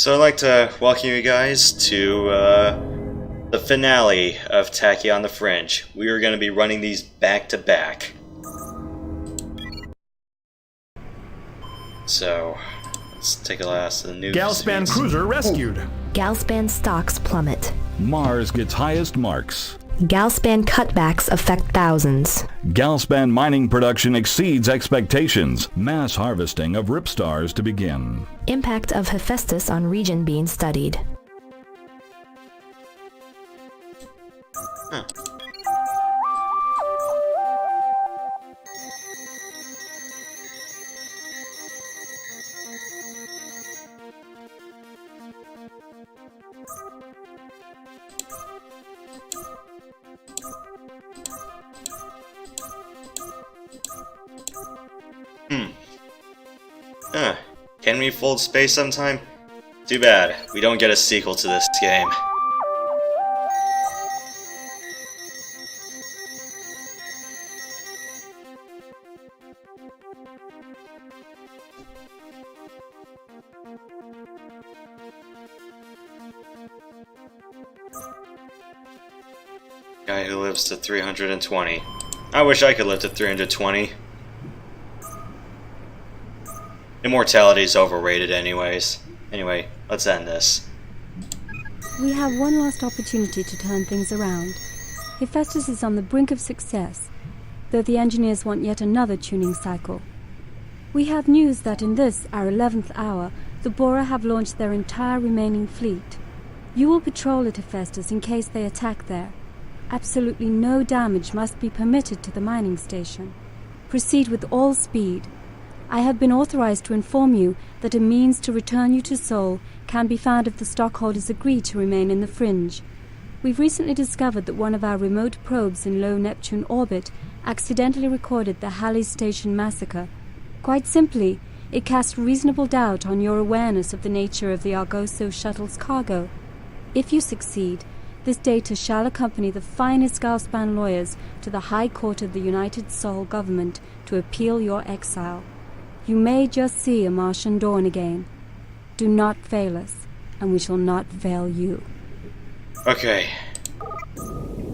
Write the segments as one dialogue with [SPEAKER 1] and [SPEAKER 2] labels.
[SPEAKER 1] So I'd like to welcome you guys to the finale of Tachyon the Fringe. We are going to be running these back to back. So, let's take a last of the news.
[SPEAKER 2] Galspan cruiser rescued.
[SPEAKER 3] Galspan stocks plummet.
[SPEAKER 4] Mars gets highest marks.
[SPEAKER 3] Galspan cutbacks affect thousands.
[SPEAKER 4] Galspan mining production exceeds expectations. Mass harvesting of ripstars to begin.
[SPEAKER 3] Impact of Hephaestus on region being studied.
[SPEAKER 1] Huh. Can we fold space sometime? Too bad, we don't get a sequel to this game. Guy who lives to 320. I wish I could live to 320. Immortality is overrated anyways. Anyway, let's end this.
[SPEAKER 5] We have one last opportunity to turn things around. Hephaestus is on the brink of success, though the engineers want yet another tuning cycle. We have news that in this, our 11th hour, the Bora have launched their entire remaining fleet. You will patrol at Hephaestus in case they attack there. Absolutely no damage must be permitted to the mining station. Proceed with all speed. I have been authorized to inform you that a means to return you to Sol can be found if the stockholders agree to remain in the Fringe. We've recently discovered that one of our remote probes in low Neptune orbit accidentally recorded the Halley Station massacre. Quite simply, it casts reasonable doubt on your awareness of the nature of the Argoso shuttle's cargo. If you succeed, this data shall accompany the finest Galspan lawyers to the High Court of the United Sol government to appeal your exile. You may just see a Martian dawn again. Do not fail us, and we shall not fail you.
[SPEAKER 1] Okay.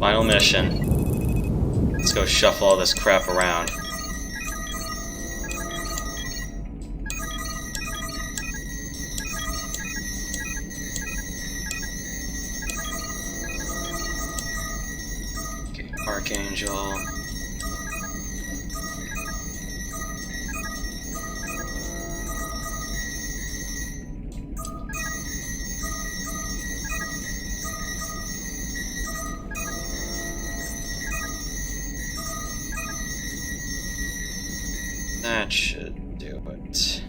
[SPEAKER 1] Final mission. Let's go shuffle all this crap around. Okay, Archangel. That should do it.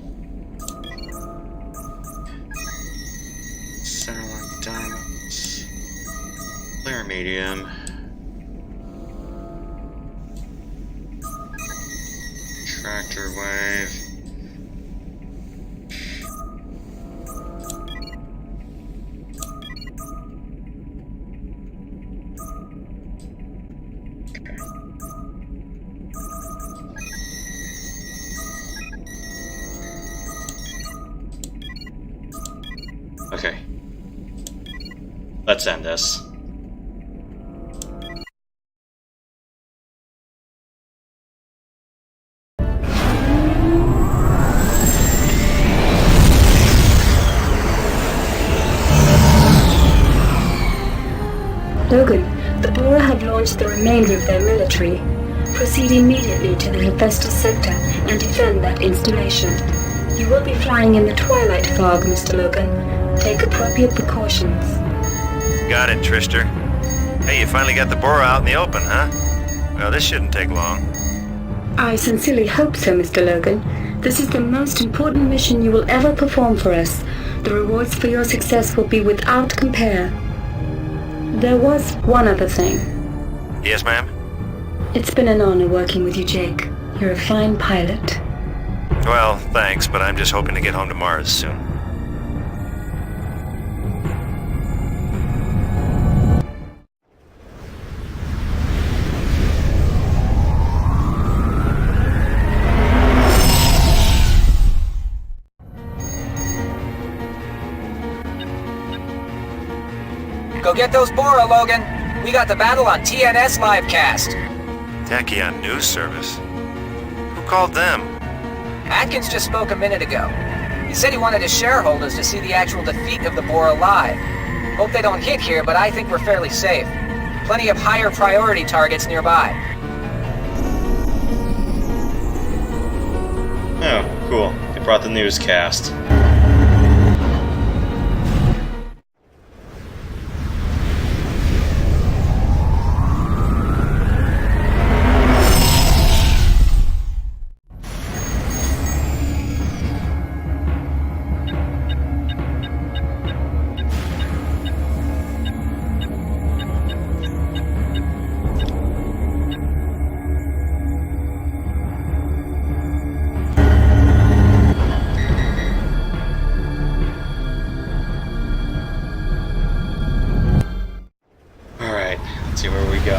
[SPEAKER 1] Centerline diamonds. Clear medium. Tractor wave. Okay. Let's end this.
[SPEAKER 5] Logan, the Bora have launched the remainder of their military. Proceed immediately to the Hephaestus sector and defend that installation. You will be flying in the twilight fog, Mr. Logan. Take appropriate precautions.
[SPEAKER 6] Got it, Trister. Hey, you finally got the Bora out in the open, huh? Well, this shouldn't take long.
[SPEAKER 5] I sincerely hope so, Mr. Logan. This is the most important mission you will ever perform for us. The rewards for your success will be without compare. There was one other thing.
[SPEAKER 6] Yes, ma'am?
[SPEAKER 5] It's been an honor working with you, Jake. You're a fine pilot.
[SPEAKER 6] Well, thanks, but I'm just hoping to get home to Mars soon.
[SPEAKER 2] Go get those Bora, Logan. We got the battle on TNS livecast.
[SPEAKER 6] Tachyon News Service? Who called them?
[SPEAKER 2] Atkins just spoke a minute ago. He said he wanted his shareholders to see the actual defeat of the Bora live. Hope they don't hit here, but I think we're fairly safe. Plenty of higher priority targets nearby.
[SPEAKER 1] Oh, cool. They brought the newscast. See where we go.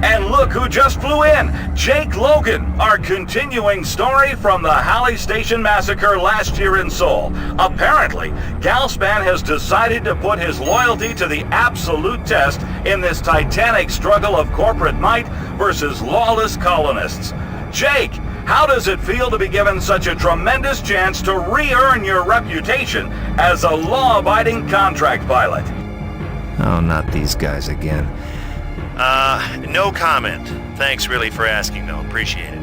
[SPEAKER 4] And look who just flew in! Jake Logan, our continuing story from the Halley Station massacre last year in Seoul. Apparently, Galspan has decided to put his loyalty to the absolute test in this titanic struggle of corporate might versus lawless colonists. Jake, how does it feel to be given such a tremendous chance to re-earn your reputation as a law-abiding contract pilot?
[SPEAKER 6] Oh, not these guys again. No comment. Thanks really for asking, though. Appreciate it.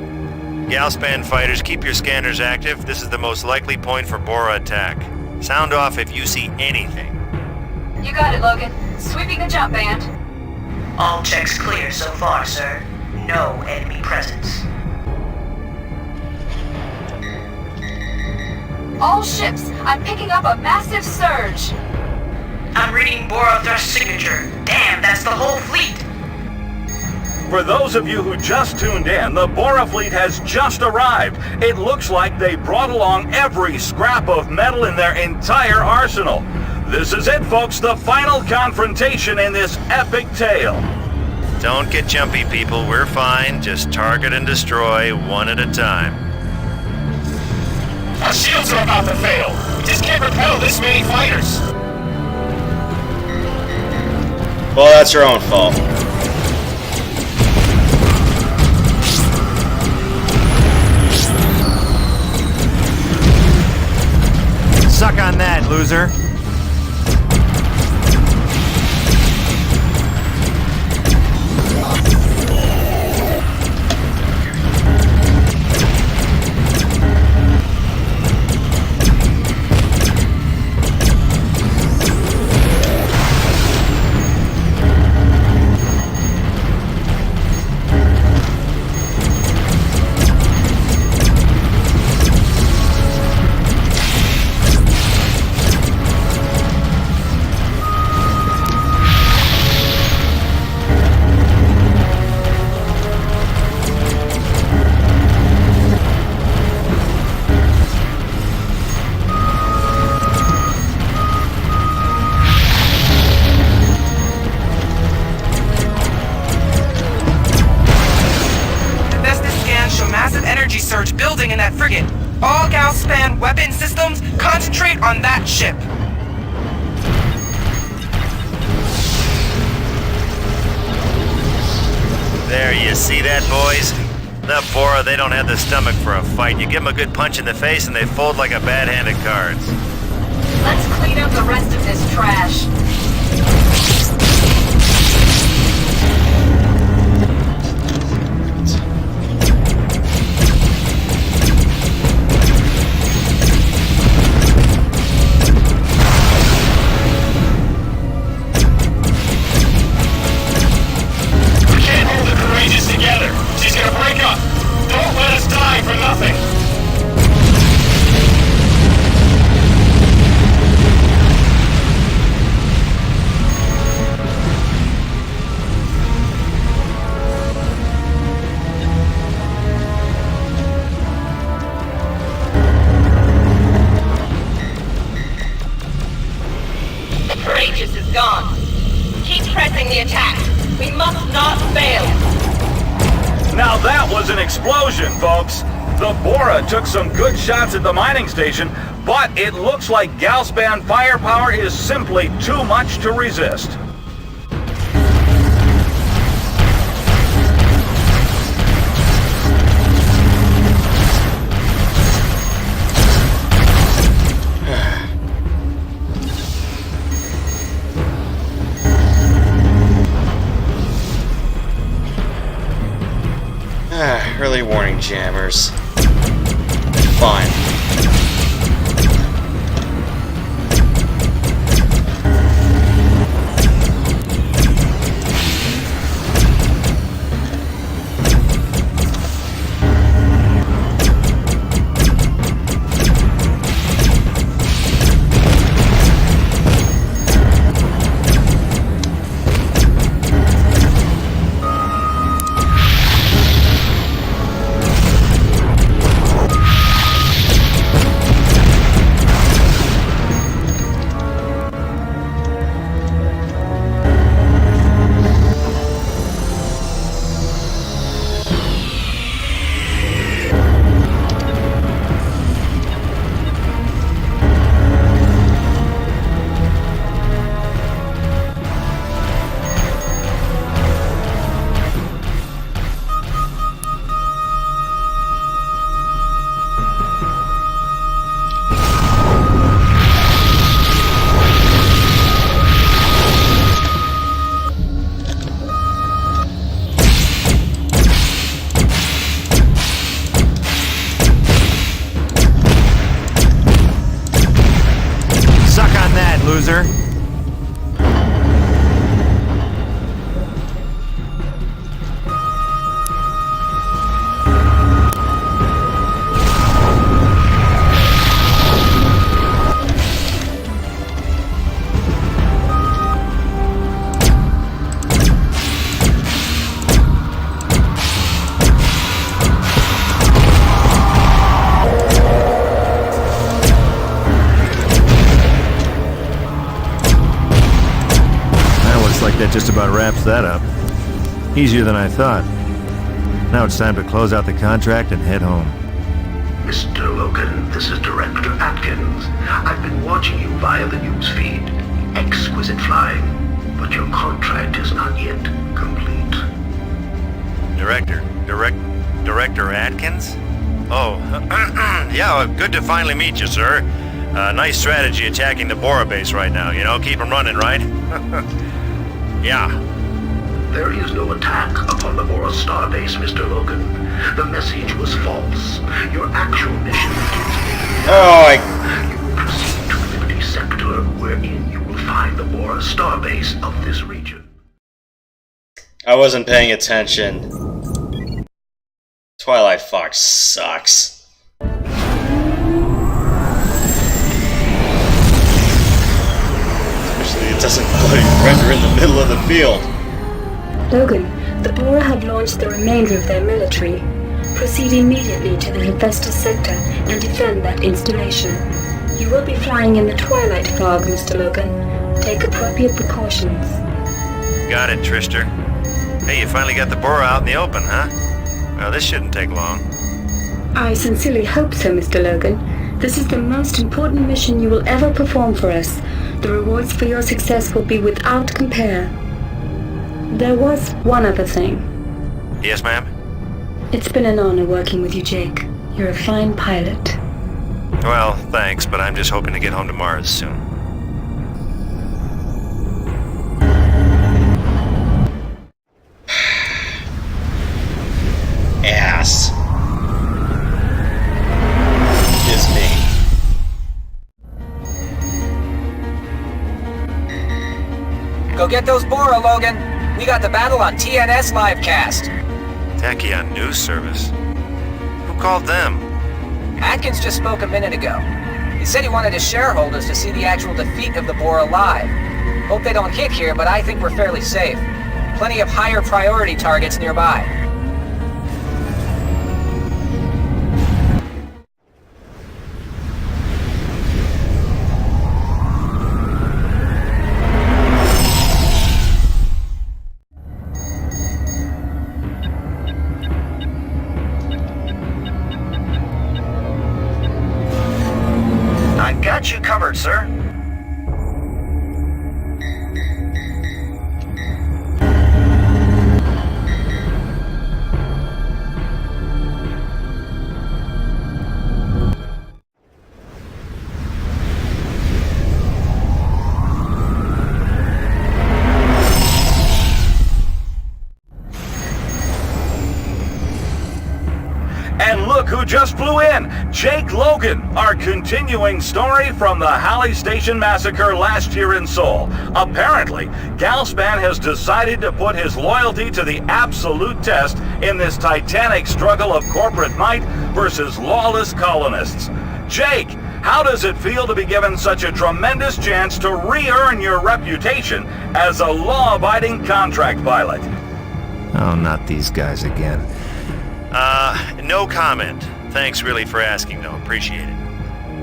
[SPEAKER 6] Galspan fighters, keep your scanners active. This is the most likely point for Bora attack. Sound off if you see anything.
[SPEAKER 7] You got it, Logan. Sweeping the jump band.
[SPEAKER 8] All checks clear so far, sir. No enemy presence.
[SPEAKER 7] All ships, I'm picking up a massive surge.
[SPEAKER 8] I'm reading Bora thrust signature. Damn, that's the whole fleet.
[SPEAKER 4] For those of you who just tuned in, the Bora fleet has just arrived. It looks like they brought along every scrap of metal in their entire arsenal. This is it, folks, the final confrontation in this epic tale.
[SPEAKER 6] Don't get jumpy, people. We're fine. Just target and destroy one at a time.
[SPEAKER 9] Our shields are about to fail. We just can't repel this many fighters.
[SPEAKER 1] Well, that's your own fault.
[SPEAKER 6] Suck on that, loser.
[SPEAKER 10] surge building in that frigate. All Galspan weapon systems concentrate on that ship.
[SPEAKER 6] There, you see that, boys? The Bora, they don't have the stomach for a fight. You give them a good punch in the face and they fold like a bad hand of cards.
[SPEAKER 7] Let's clean up the rest of this trash.
[SPEAKER 4] Now that was an explosion, folks. The Bora took some good shots at the mining station, but it looks like Galspan firepower is simply too much to resist.
[SPEAKER 1] Early warning jammers. Fine.
[SPEAKER 6] Loser. That just about wraps that up. Easier than I thought. Now it's time to close out the contract and head home.
[SPEAKER 11] Mr. Logan, this is Director Atkins. I've been watching you via the news feed. Exquisite flying, but your contract is not yet complete.
[SPEAKER 6] Director Atkins? Oh, yeah, good to finally meet you, sir. Nice strategy attacking the Bora base right now, you know, keep them running, right? Yeah.
[SPEAKER 11] There is no attack upon the Bora starbase, Mr. Logan. The message was false. Your actual mission You will proceed to Liberty Sector, wherein you will find the Bora starbase of this region.
[SPEAKER 1] I wasn't paying attention. Twilight Fox sucks. It doesn't bloody render in the middle of the field.
[SPEAKER 5] Logan, the Bora have launched the remainder of their military. Proceed immediately to the Hephaestus sector and defend that installation. You will be flying in the twilight fog, Mr. Logan. Take appropriate precautions.
[SPEAKER 6] Got it, Trister. Hey, you finally got the Bora out in the open, huh? Well, this shouldn't take long.
[SPEAKER 5] I sincerely hope so, Mr. Logan. This is the most important mission you will ever perform for us. The rewards for your success will be without compare. There was one other thing.
[SPEAKER 6] Yes, ma'am?
[SPEAKER 5] It's been an honor working with you, Jake. You're a fine pilot.
[SPEAKER 6] Well, thanks, but I'm just hoping to get home to Mars soon.
[SPEAKER 1] Ass. Is me.
[SPEAKER 2] Go get those Bora, Logan. We got the battle on TNS livecast.
[SPEAKER 6] Tachyon News Service? Who called them?
[SPEAKER 2] Atkins just spoke a minute ago. He said he wanted his shareholders to see the actual defeat of the Bora live. Hope they don't hit here, but I think we're fairly safe. Plenty of higher priority targets nearby.
[SPEAKER 4] And look who just flew in! Jake Logan, our continuing story from the Halley Station massacre last year in Seoul. Apparently, Galspan has decided to put his loyalty to the absolute test in this titanic struggle of corporate might versus lawless colonists. Jake, how does it feel to be given such a tremendous chance to re-earn your reputation as a law-abiding contract pilot?
[SPEAKER 6] Oh, not these guys again. No comment. Thanks really for asking, though. Appreciate it.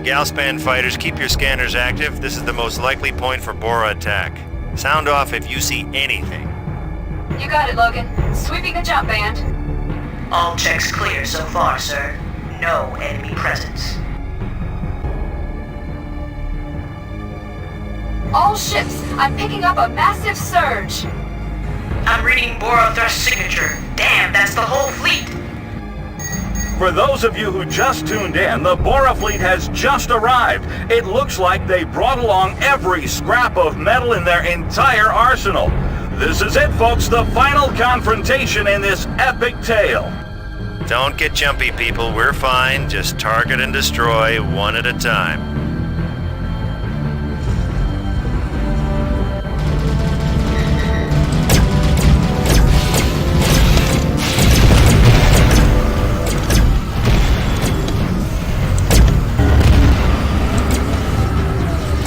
[SPEAKER 6] Galspan fighters, keep your scanners active. This is the most likely point for Bora attack. Sound off if you see anything.
[SPEAKER 7] You got it, Logan. Sweeping the jump band.
[SPEAKER 8] All checks clear so far, sir. No enemy presence.
[SPEAKER 7] All ships, I'm picking up a massive surge.
[SPEAKER 8] I'm reading Bora thrust signature. Damn, that's the whole fleet.
[SPEAKER 4] For those of you who just tuned in, the Bora fleet has just arrived. It looks like they brought along every scrap of metal in their entire arsenal. This is it, folks, the final confrontation in this epic tale.
[SPEAKER 6] Don't get jumpy, people. We're fine. Just target and destroy one at a time.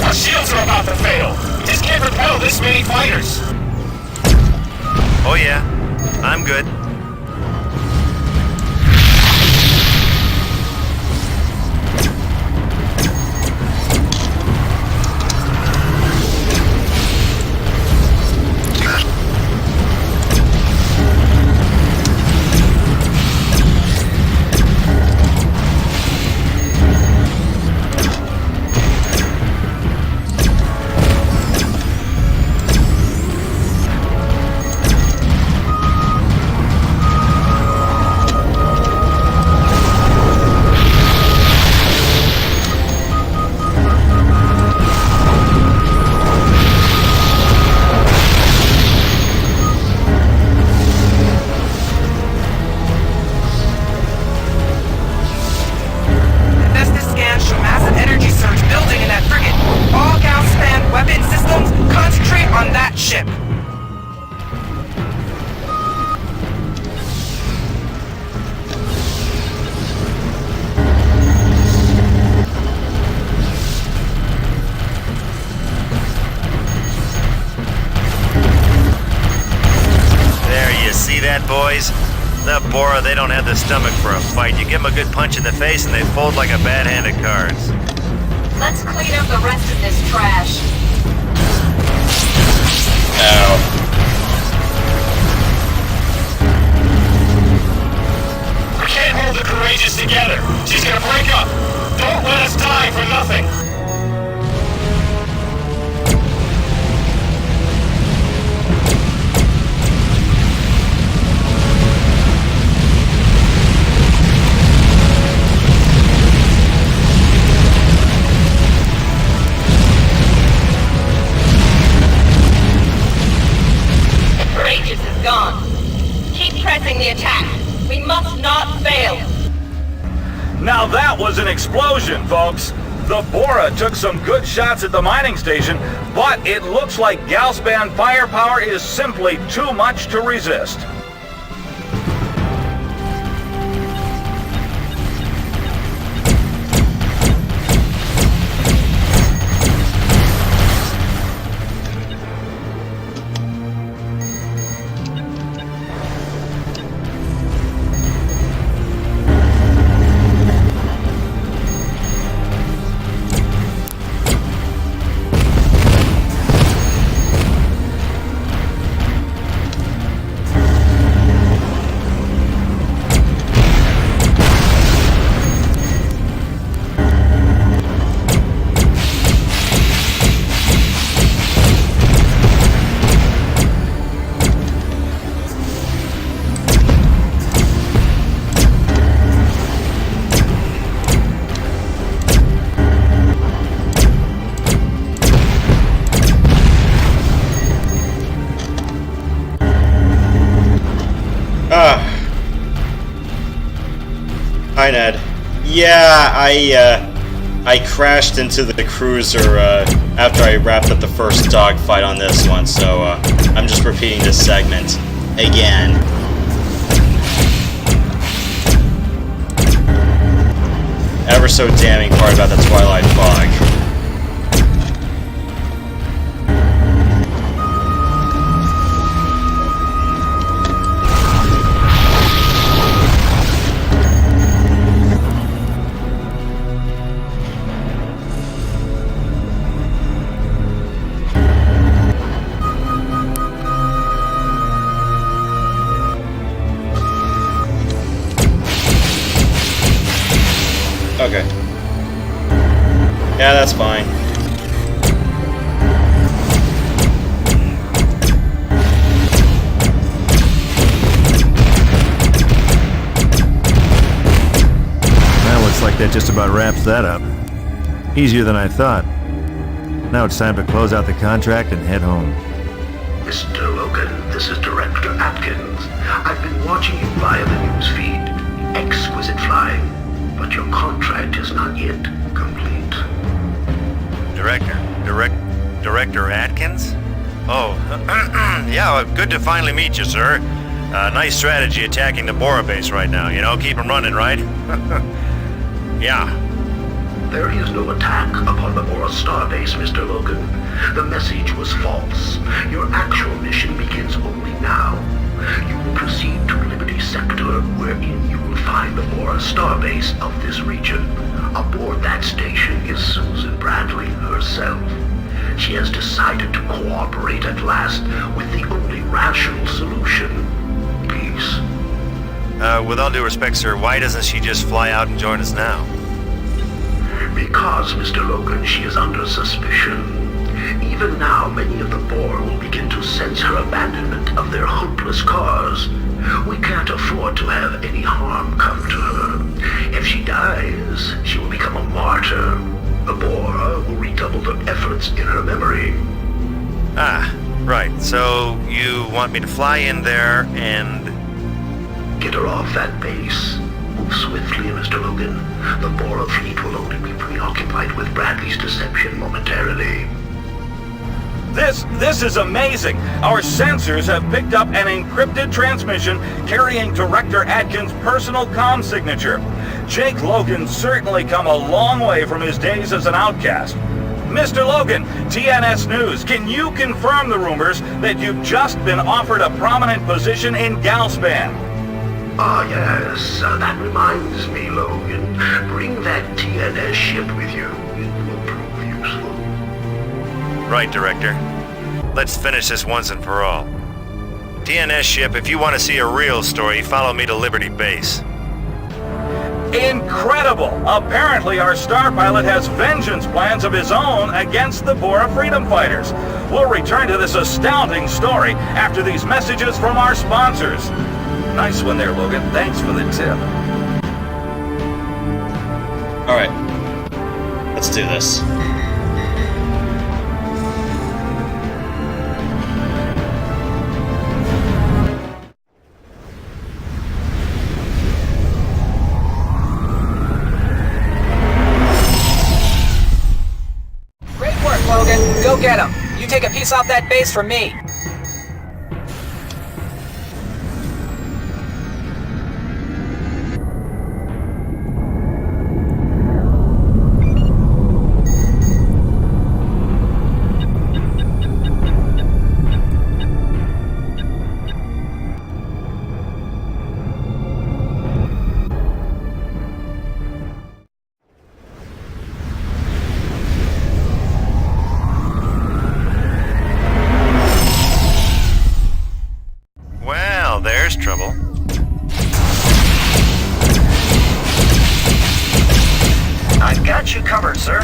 [SPEAKER 9] Our shields are about to fail. We just can't repel this many fighters.
[SPEAKER 6] Oh yeah, I'm good. Boys, the Bora, they don't have the stomach for a fight. You give them a good punch in the face and they fold like a bad hand of cards.
[SPEAKER 7] Let's clean up the rest of this trash.
[SPEAKER 1] Ow.
[SPEAKER 9] We can't hold the courageous together. She's gonna break up. Don't let us die for nothing.
[SPEAKER 7] Gone. Keep pressing the attack. We must not fail.
[SPEAKER 4] Now that was an explosion, folks. The Bora took some good shots at the mining station, but it looks like Galspan firepower is simply too much to resist.
[SPEAKER 1] Hi, Ned. Yeah, I crashed into the cruiser after I wrapped up the first dogfight on this one, so I'm just repeating this segment again. Ever so damning part about the Twilight Fog. Okay. Yeah, that's fine.
[SPEAKER 6] Well, looks like that just about wraps that up. Easier than I thought. Now it's time to close out the contract and head home.
[SPEAKER 11] Mr. Logan, this is Director Atkins. I've been watching you via the news feed. Exquisite flying. But your contract is not yet complete.
[SPEAKER 6] Director Atkins? Oh, yeah, good to finally meet you, sir. Nice strategy attacking the Bora base right now, you know, keep them running, right? Yeah.
[SPEAKER 11] There is no attack upon the Bora starbase, Mr. Logan. The message was false. Your actual mission begins only now. You will proceed to Liberty Sector, wherein you will find the Bora starbase of this region. Aboard that station is Susan Bradley herself. She has decided to cooperate at last with the only rational solution: peace.
[SPEAKER 6] With all due respect, sir, why doesn't she just fly out and join us now?
[SPEAKER 11] Because, Mr. Logan, she is under suspicion. Even now, many of the Bora will begin to sense her abandonment of their hopeless cause. We can't afford to have any harm come to her. If she dies, she will become a martyr. The Bora will redouble their efforts in her memory.
[SPEAKER 6] Ah, right. So you want me to fly in there and...
[SPEAKER 11] Get her off that base. Move swiftly, Mr. Logan. The Bora fleet will only be preoccupied with Bradley's deception momentarily.
[SPEAKER 4] This is amazing! Our sensors have picked up an encrypted transmission carrying Director Atkins' personal comm signature. Jake Logan's certainly come a long way from his days as an outcast. Mr. Logan, TNS News, can you confirm the rumors that you've just been offered a prominent position in Galspan?
[SPEAKER 11] Ah, yes. That reminds me, Logan. Bring that TNS ship with you. It will prove useful.
[SPEAKER 6] Right, Director. Let's finish this once and for all. TNS ship, if you want to see a real story, follow me to Liberty Base.
[SPEAKER 4] Incredible! Apparently our star pilot has vengeance plans of his own against the Bora freedom fighters. We'll return to this astounding story after these messages from our sponsors. Nice one there, Logan. Thanks for the tip.
[SPEAKER 1] Alright. Let's do this.
[SPEAKER 2] Great work, Logan. Go get him. You take a piece off that base for me.
[SPEAKER 6] There's trouble.
[SPEAKER 10] I've got you covered, sir.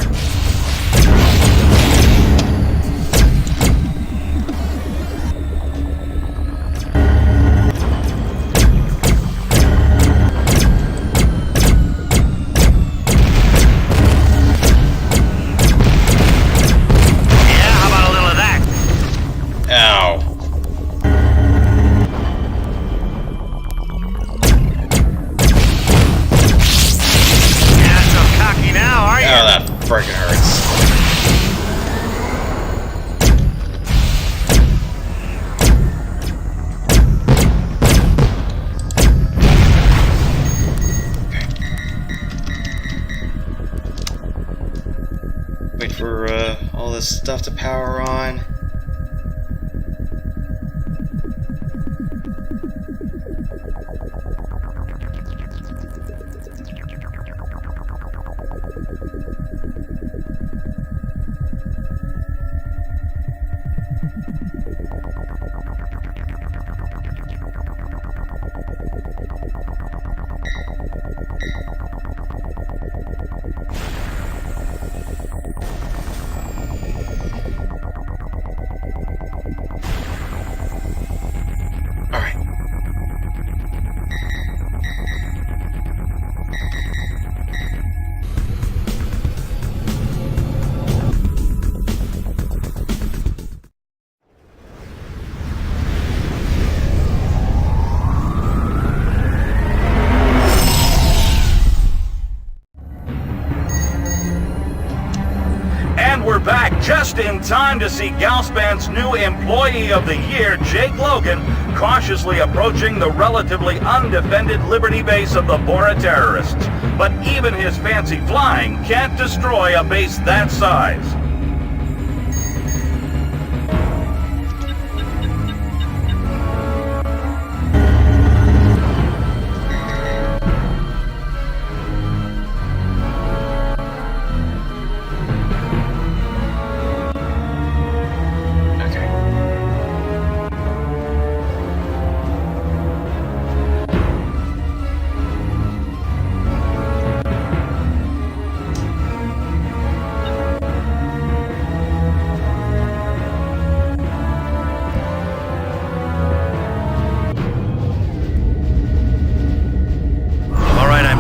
[SPEAKER 6] Yeah, how about a little of that?
[SPEAKER 1] Ow. for all this stuff to power on.
[SPEAKER 4] We're back just in time to see Galspan's new Employee of the Year, Jake Logan, cautiously approaching the relatively undefended Liberty base of the Bora terrorists. But even his fancy flying can't destroy a base that size.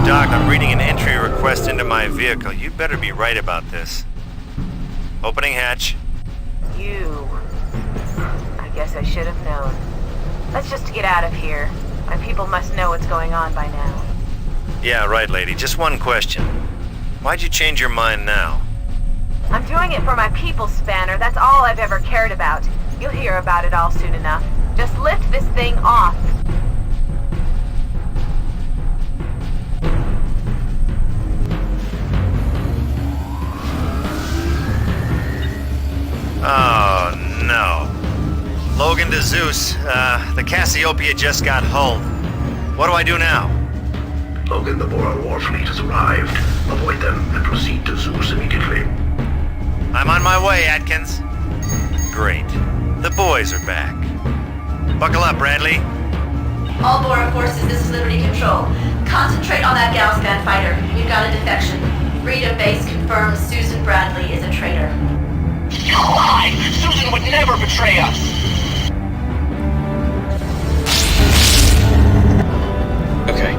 [SPEAKER 6] Doc, I'm reading an entry request into my vehicle. You better be right about this. Opening hatch.
[SPEAKER 12] You. I guess I should have known. Let's just get out of here. My people must know what's going on by now.
[SPEAKER 6] Yeah, right, lady. Just one question. Why'd you change your mind now?
[SPEAKER 12] I'm doing it for my people, Spanner. That's all I've ever cared about. You'll hear about it all soon enough. Just lift this thing off.
[SPEAKER 6] Oh, no. Logan to Zeus. The Cassiopeia just got hulled. What do I do now?
[SPEAKER 11] Logan, the Bora war fleet has arrived. Avoid them and proceed to Zeus immediately.
[SPEAKER 6] I'm on my way, Atkins. Great. The boys are back. Buckle up, Bradley.
[SPEAKER 7] All Bora forces, this is Liberty Control. Concentrate on that Galspan fighter. We've got a defection. Freedom Base confirms Susan Bradley is a traitor.
[SPEAKER 9] You lie! Susan would never betray us!
[SPEAKER 1] Okay.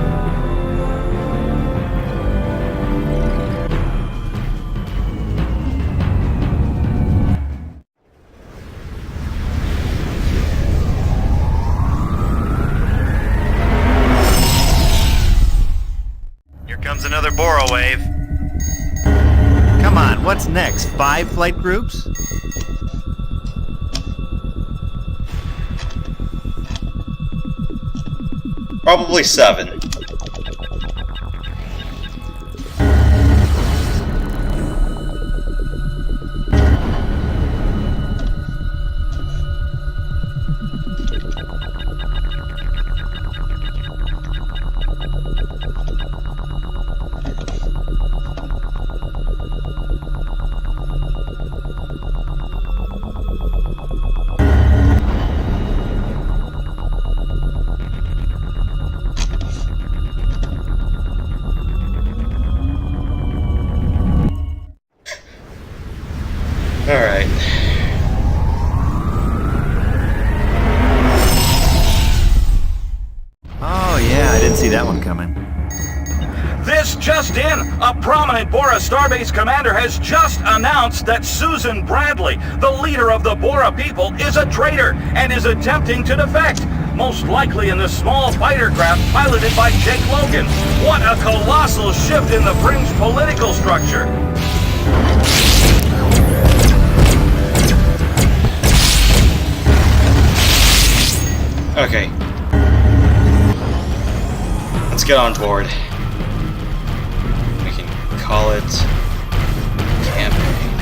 [SPEAKER 6] Here comes another Bora wave. Come on, what's next? 5 flight groups?
[SPEAKER 1] Probably 7. Alright.
[SPEAKER 6] Oh yeah, I didn't see that one coming.
[SPEAKER 4] This just in, a prominent Bora Starbase commander has just announced that Susan Bradley, the leader of the Bora people, is a traitor and is attempting to defect. Most likely in this small fighter craft piloted by Jake Logan. What a colossal shift in the Fringe political structure.
[SPEAKER 1] Okay. Let's get on board. We can call it campaign.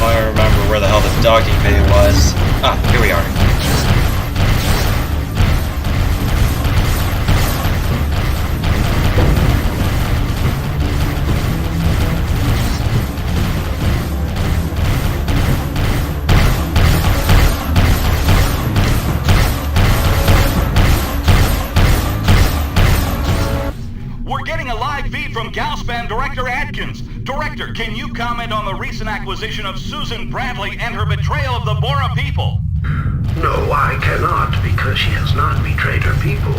[SPEAKER 1] I don't remember where the hell the docking bay was. Ah, here we are.
[SPEAKER 4] We're getting a live feed from Galspan Director Adkins. Director, can you comment on the recent acquisition of Susan Bradley and her betrayal of the Bora people?
[SPEAKER 11] No, I cannot, because she has not betrayed her people.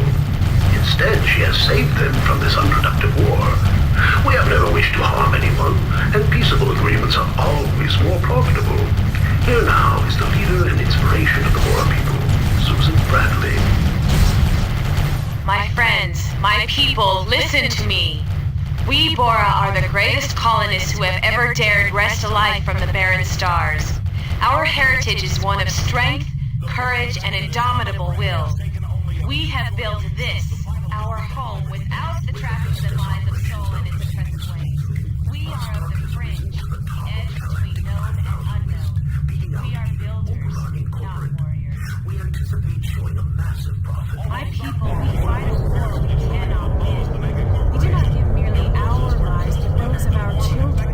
[SPEAKER 11] Instead, she has saved them from this unproductive war. We have never wished to harm anyone, and peaceable agreements are always more profitable. Here now is the leader and inspiration of the Bora people, Susan Bradley.
[SPEAKER 7] My friends, my people, listen to me. We Bora are the greatest colonists who have ever dared wrest a life from the barren stars. Our heritage is one of strength, courage, and indomitable will. We have built this, our home, without the trappings that lies of soul and its oppressive ways. We are of the fringe, the edge between known and unknown. We are builders, not warriors.
[SPEAKER 11] We anticipate showing a massive profit.
[SPEAKER 7] My people, we fight a war we cannot win. We do not give merely our lives, but those of our children.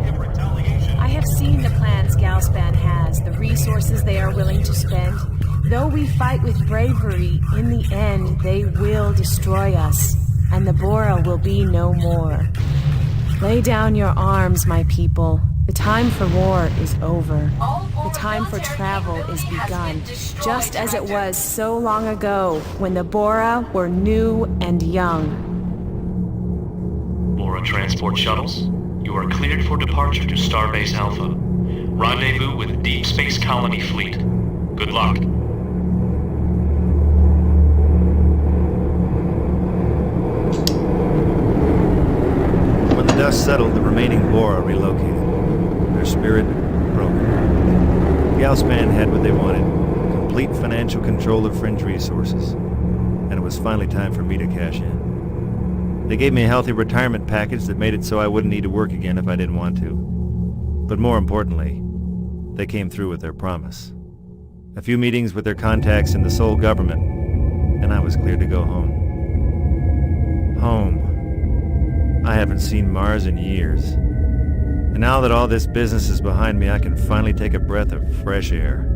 [SPEAKER 7] I have seen the plans Galspan has, the resources they are willing to spend. Though we fight with bravery, in the end they will destroy us, and the Bora will be no more. Lay down your arms, my people. The time for war is over. The time for travel is begun, just as it was so long ago when the Bora were new and young.
[SPEAKER 13] Bora transport shuttles, you are cleared for departure to Starbase Alpha. Rendezvous with Deep Space Colony Fleet. Good luck.
[SPEAKER 6] When the dust settled, the remaining Bora relocated. Their spirit broken. Galspan had what they wanted, complete financial control of Fringe resources. And it was finally time for me to cash in. They gave me a healthy retirement package that made it so I wouldn't need to work again if I didn't want to. But more importantly, they came through with their promise. A few meetings with their contacts in the Sol government, and I was cleared to go home. Home. I haven't seen Mars in years. And now that all this business is behind me, I can finally take a breath of fresh air.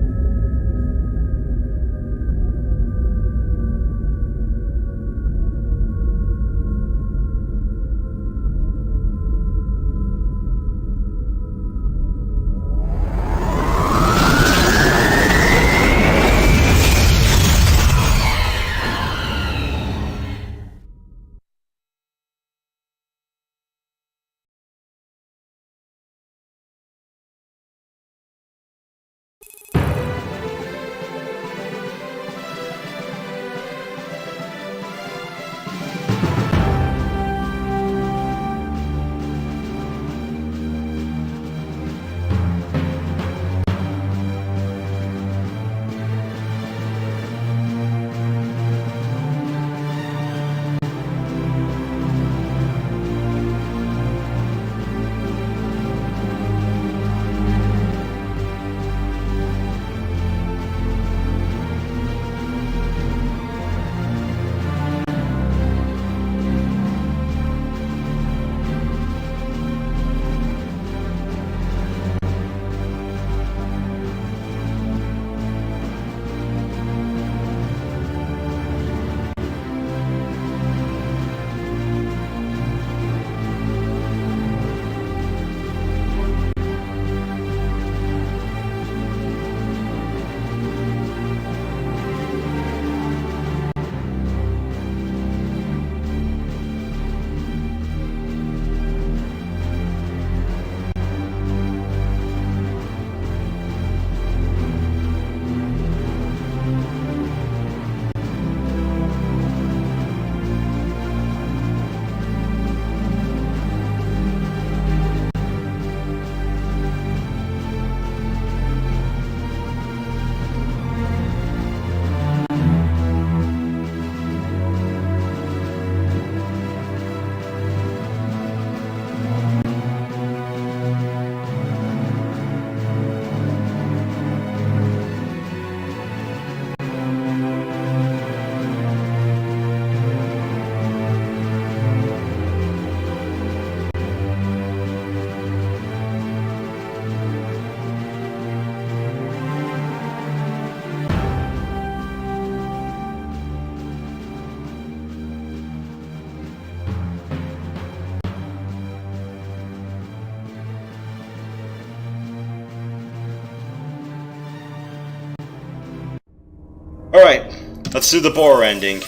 [SPEAKER 1] Let's do the Bora ending.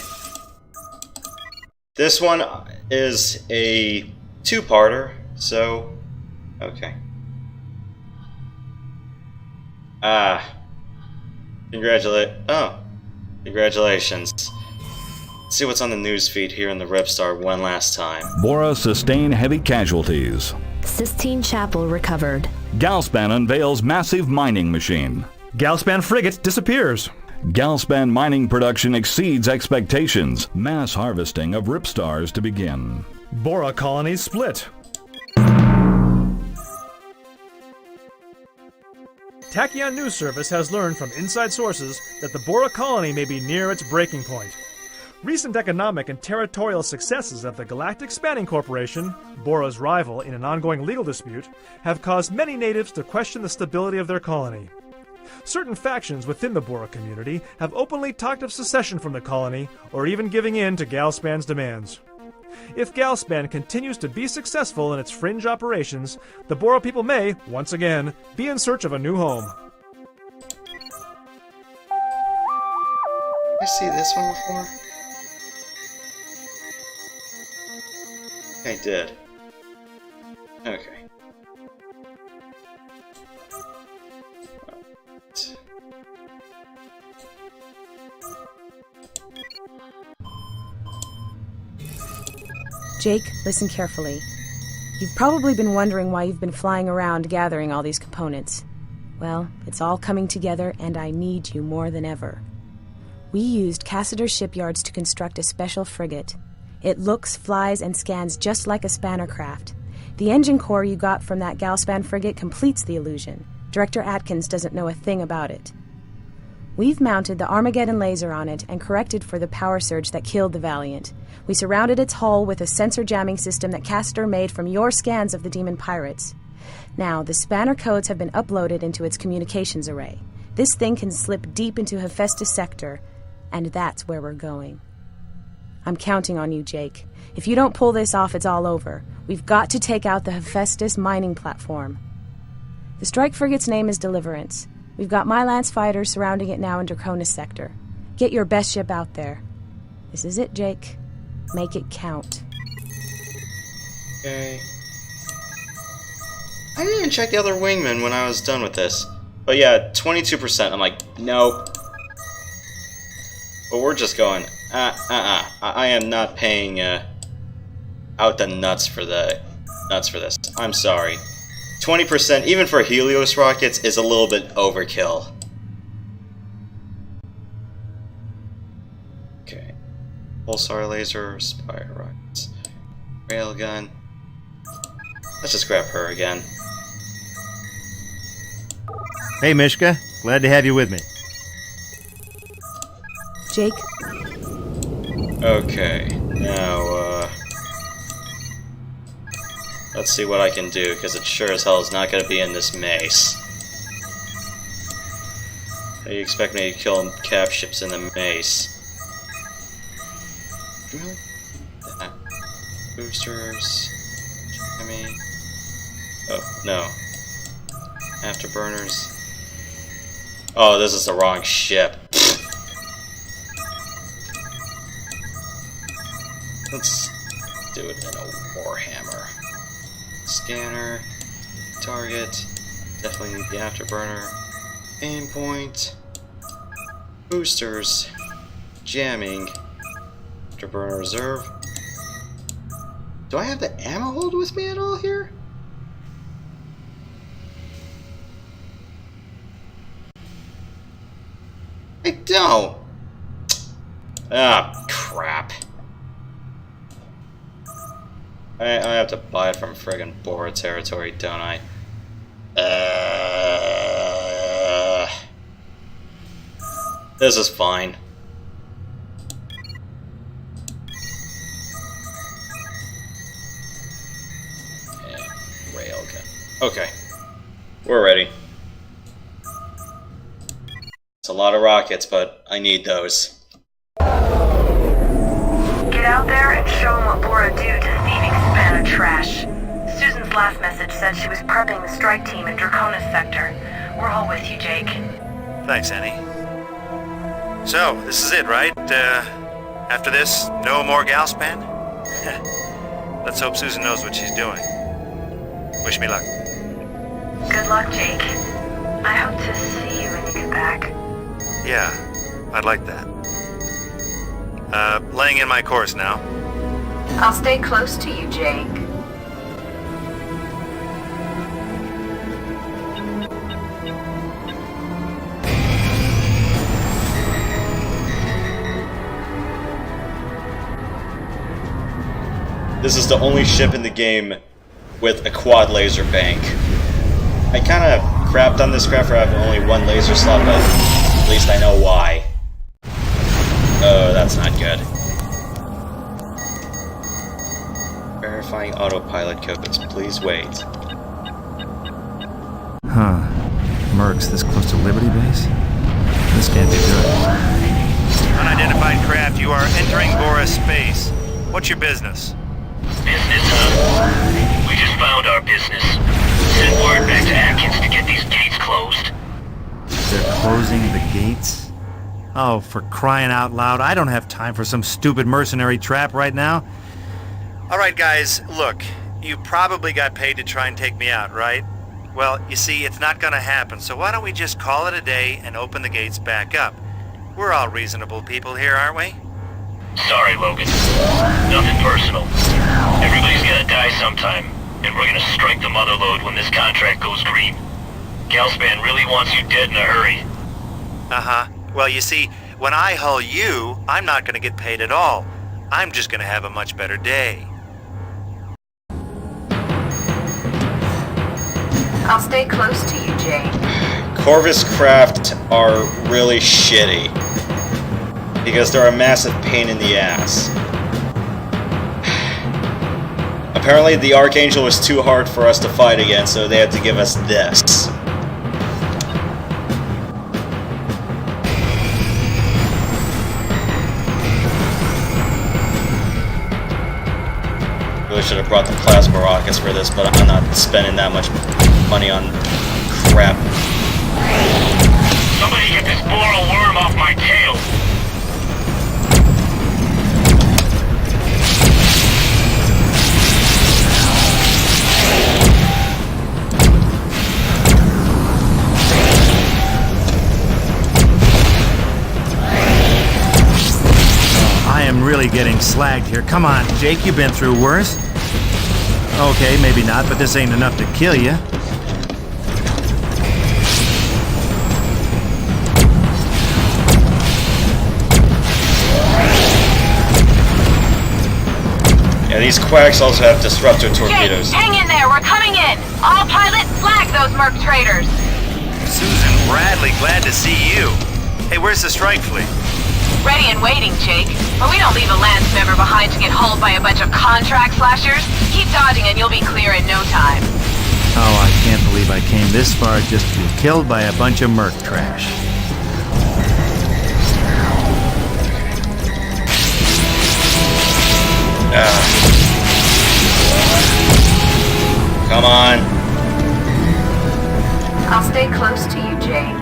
[SPEAKER 1] This one is a two-parter, so... okay. Congratulations. Let's see what's on the news feed here in the Ripstar one last time.
[SPEAKER 14] Bora sustained heavy casualties.
[SPEAKER 3] Sistine Chapel recovered.
[SPEAKER 14] Galspan unveils massive mining machine.
[SPEAKER 15] Galspan frigate disappears.
[SPEAKER 14] Galspan mining production exceeds expectations. Mass harvesting of Ripstars to begin.
[SPEAKER 15] Bora colonies split. Tachyon News Service has learned from inside sources that the Bora colony may be near its breaking point. Recent economic and territorial successes of the Galactic Spanning Corporation, Bora's rival in an ongoing legal dispute, have caused many natives to question the stability of their colony. Certain factions within the Bora community have openly talked of secession from the colony or even giving in to Galspan's demands. If Galspan continues to be successful in its fringe operations, the Bora people may, once again, be in search of a new home.
[SPEAKER 1] I see this one before? I did. Okay.
[SPEAKER 7] Jake, listen carefully. You've probably been wondering why you've been flying around gathering all these components. Well, it's all coming together, and I need you more than ever. We used Cassiter shipyards to construct a special frigate. It looks, flies, and scans just like a spanner craft. The engine core you got from that Galspan frigate completes the illusion. Director Atkins doesn't know a thing about it. We've mounted the Armageddon laser on it and corrected for the power surge that killed the Valiant. We surrounded its hull with a sensor jamming system that Cassiter made from your scans of the Demon Pirates. Now, the spanner codes have been uploaded into its communications array. This thing can slip deep into Hephaestus sector, and that's where we're going. I'm counting on you, Jake. If you don't pull this off, it's all over. We've got to take out the Hephaestus mining platform. The strike frigate's name is Deliverance. We've got my Lance fighters surrounding it now in Draconis sector. Get your best ship out there. This is it, Jake. Make it count.
[SPEAKER 1] Okay. I didn't even check the other wingman when I was done with this. But yeah, 22%. I'm like, nope. But we're just going, I am not paying out the nuts for this. I'm sorry. 20%, even for Helios rockets, is a little bit overkill. Okay. Pulsar laser, Spire rockets, railgun. Let's just grab her again.
[SPEAKER 16] Hey, Mishka. Glad to have you with me.
[SPEAKER 7] Jake?
[SPEAKER 1] Okay, now, let's see what I can do, because it sure as hell is not going to be in this maze. You expect me to kill cap ships in the maze? Really? Boosters. Jamming. Oh, no. Afterburners. Oh, this is the wrong ship. Let's do it in a Warhammer. Scanner. Target. Definitely need the afterburner. Aim point. Boosters. Jamming. Afterburner reserve. Do I have the ammo hold with me at all here? I don't. Ah, crap. I have to buy it from friggin' Bora territory, don't I? This is fine. Railgun. Okay. We're ready. It's a lot of rockets, but I need those.
[SPEAKER 8] Get out there and show them what Bora do to thieving spanner trash. Susan's last message said she was prepping the strike team in Draconis sector. We're all with you, Jake.
[SPEAKER 6] Thanks, Annie. So, this is it, right? After this, no more Galspan? Let's hope Susan knows what she's doing. Wish me luck.
[SPEAKER 8] Good luck, Jake. I hope to see you when you get back.
[SPEAKER 6] Yeah, I'd like that. Laying in my course now.
[SPEAKER 12] I'll stay close to you, Jake.
[SPEAKER 1] This is the only ship in the game with a quad laser bank. I kind of crapped on this craft for having only one laser slot, but at least I know why. Oh, that's not good. Verifying autopilot codes. Please wait.
[SPEAKER 16] Huh. Mercs this close to Liberty Base? This can't be good.
[SPEAKER 6] Unidentified craft, you are entering Bora space. What's your business?
[SPEAKER 9] Business, huh? We just found our business. Send word back to Atkins to get these gates closed.
[SPEAKER 16] They're closing the gates? Oh, for crying out loud, I don't have time for some stupid mercenary trap right now.
[SPEAKER 6] Alright guys, look, you probably got paid to try and take me out, right? Well, you see, it's not gonna happen, so why don't we just call it a day and open the gates back up? We're all reasonable people here, aren't we?
[SPEAKER 9] Sorry, Logan. Nothing personal. Everybody's gonna die sometime, and we're gonna strike the mother load when this contract goes green. Galspan really wants you dead in a hurry.
[SPEAKER 6] Uh-huh. Well, you see, when I hull you, I'm not gonna get paid at all. I'm just gonna have a much better day.
[SPEAKER 12] I'll stay close to you, Jake.
[SPEAKER 1] Corvus craft are really shitty because they're a massive pain in the ass. Apparently the Archangel was too hard for us to fight against, so they had to give us this. Really should have brought the plasma rockets for this, but I'm not spending that much money on crap.
[SPEAKER 9] Somebody get this boral worm off my tail!
[SPEAKER 16] I am really getting slagged here. Come on, Jake, you've been through worse. Okay, maybe not, but this ain't enough to kill you.
[SPEAKER 1] Yeah, these quacks also have disruptor torpedoes.
[SPEAKER 12] Jake, hang in there, we're coming in! All pilots, flag those merc traitors!
[SPEAKER 6] Susan Bradley, glad to see you. Hey, where's the strike fleet?
[SPEAKER 12] Ready and waiting, Jake. But we don't leave a Lance member behind to get hauled by a bunch of contract slashers. Keep dodging and you'll be clear in no time.
[SPEAKER 16] Oh, I can't believe I came this far just to be killed by a bunch of merc trash.
[SPEAKER 1] Come on.
[SPEAKER 12] I'll stay close to you, Jake.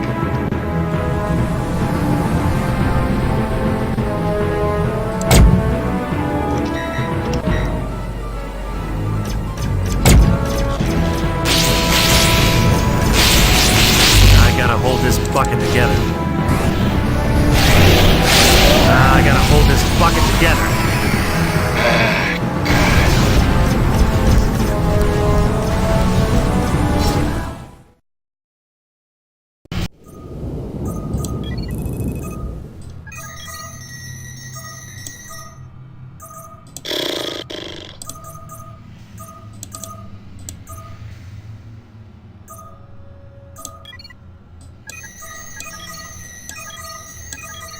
[SPEAKER 16] I gotta hold this bucket together. I gotta hold this bucket together.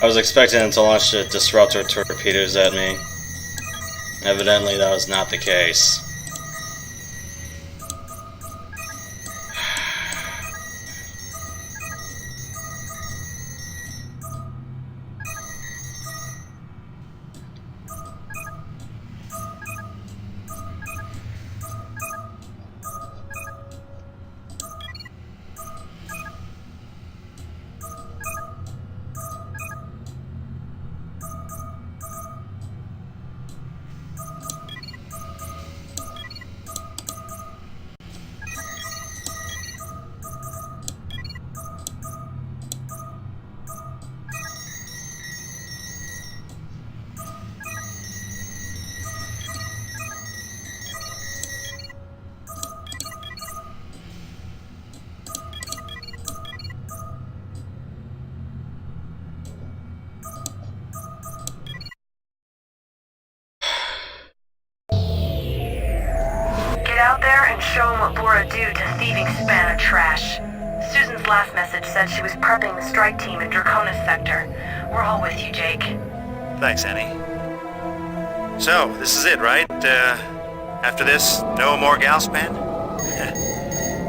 [SPEAKER 1] I was expecting them to launch the disruptor torpedoes at me. Evidently, that was not the case.
[SPEAKER 8] and show him what Bora do to thieving span of trash. Susan's last message said she was prepping the strike team in Draconis sector. We're all with you, Jake.
[SPEAKER 6] Thanks, Annie. So, this is it, right? After this, no more Galspan?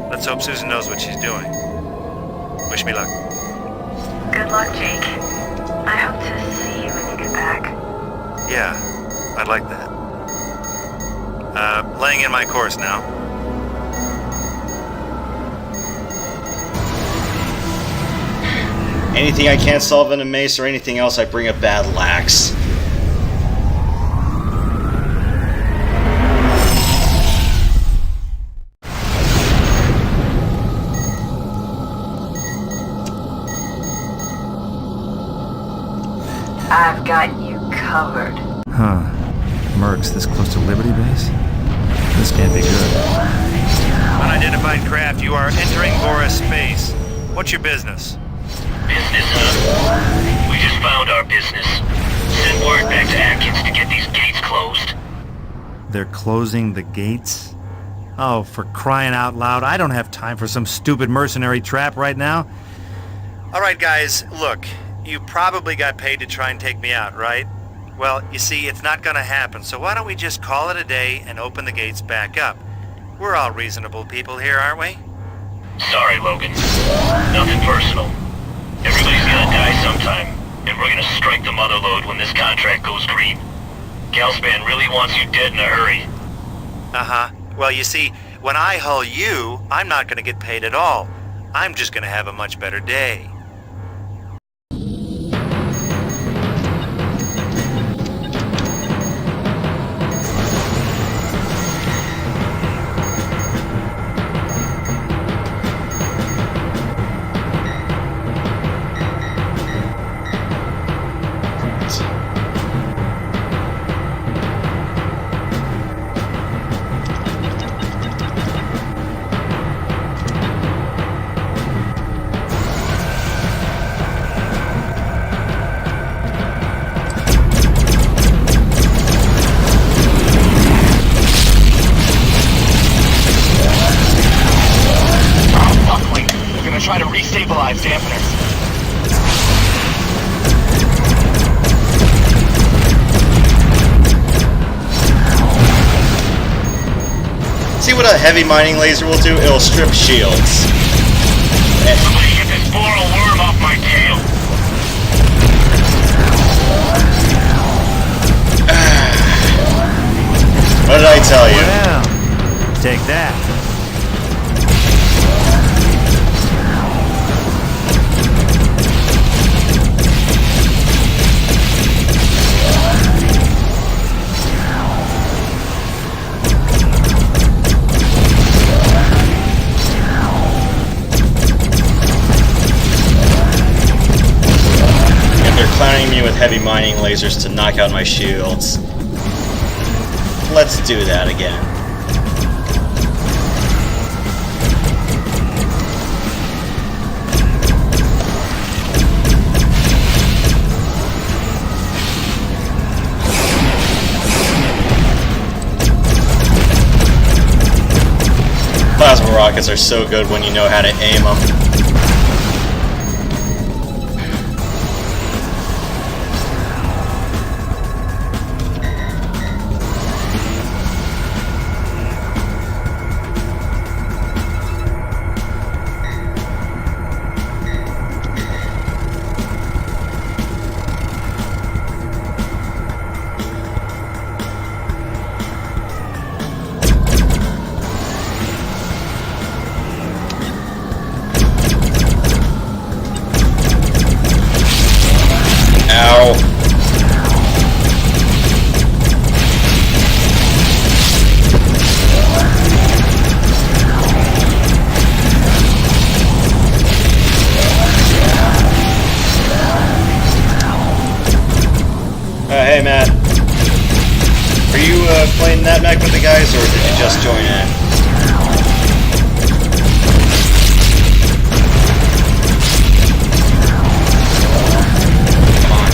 [SPEAKER 6] Let's hope Susan knows what she's doing. Wish me luck.
[SPEAKER 8] Good luck, Jake. I hope to see you when you get back.
[SPEAKER 6] Yeah, I'd like that. Laying in my course now.
[SPEAKER 1] Anything I can't solve in a mace or anything else, I bring a bad lax.
[SPEAKER 12] I've got you covered.
[SPEAKER 16] Huh. Mercs this close to Liberty Base? This can't be good.
[SPEAKER 6] Unidentified craft, you are entering Boris space. What's your business?
[SPEAKER 9] Business, huh? We just found our business. Send word back to Atkins to get these gates closed.
[SPEAKER 16] They're closing the gates? Oh, for crying out loud, I don't have time for some stupid mercenary trap right now.
[SPEAKER 6] Alright guys, look. You probably got paid to try and take me out, right? Well, you see, it's not gonna happen, so why don't we just call it a day and open the gates back up? We're all reasonable people here, aren't we?
[SPEAKER 9] Sorry, Logan. Nothing personal. Everybody's gonna die sometime, and we're gonna strike the mother lode when this contract goes green. Galspan really wants you dead in a hurry.
[SPEAKER 6] Uh-huh. Well, you see, when I hull you, I'm not gonna get paid at all. I'm just gonna have a much better day.
[SPEAKER 9] Try to restabilize dampeners.
[SPEAKER 1] See what a heavy mining laser will do? It'll strip shields.
[SPEAKER 9] Somebody get this boral worm off my tail.
[SPEAKER 1] What did I tell you?
[SPEAKER 16] Well, take that.
[SPEAKER 1] Clowning me with heavy mining lasers to knock out my shields. Let's do that again. Plasma rockets are so good when you know how to aim them. Hey Matt, are you playing that mech with the guys, or did you just join in? Come on.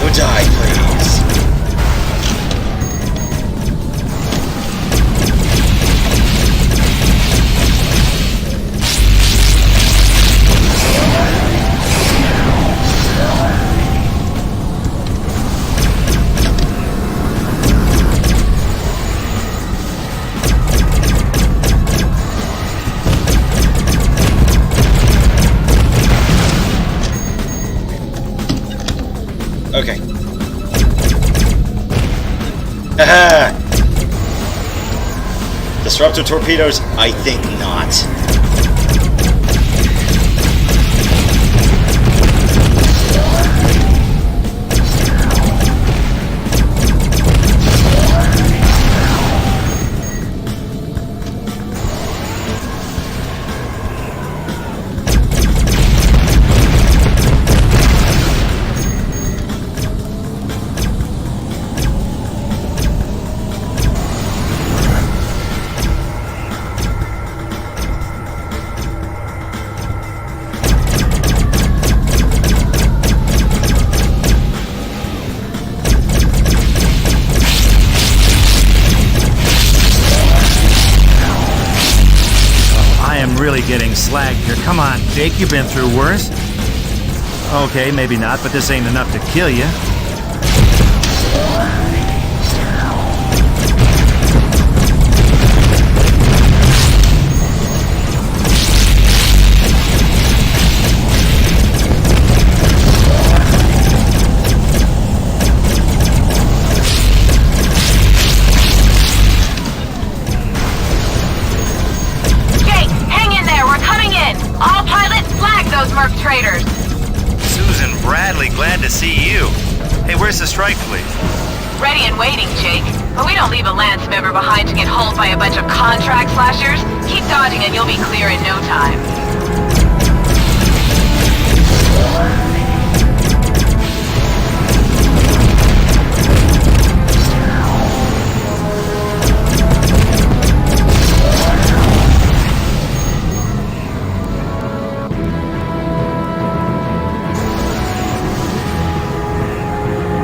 [SPEAKER 1] Go die, please. Okay. Haha! Disruptor torpedoes? I think not.
[SPEAKER 16] Really getting slagged here. Come on, Jake, you've been through worse. Okay, maybe not, but this ain't enough to kill you.
[SPEAKER 12] Traders.
[SPEAKER 6] Susan Bradley, glad to see you. Hey, where's the strike fleet?
[SPEAKER 12] Ready and waiting, Jake. But we don't leave a Lance member behind to get hauled by a bunch of contract slashers. Keep dodging and you'll be clear in no time.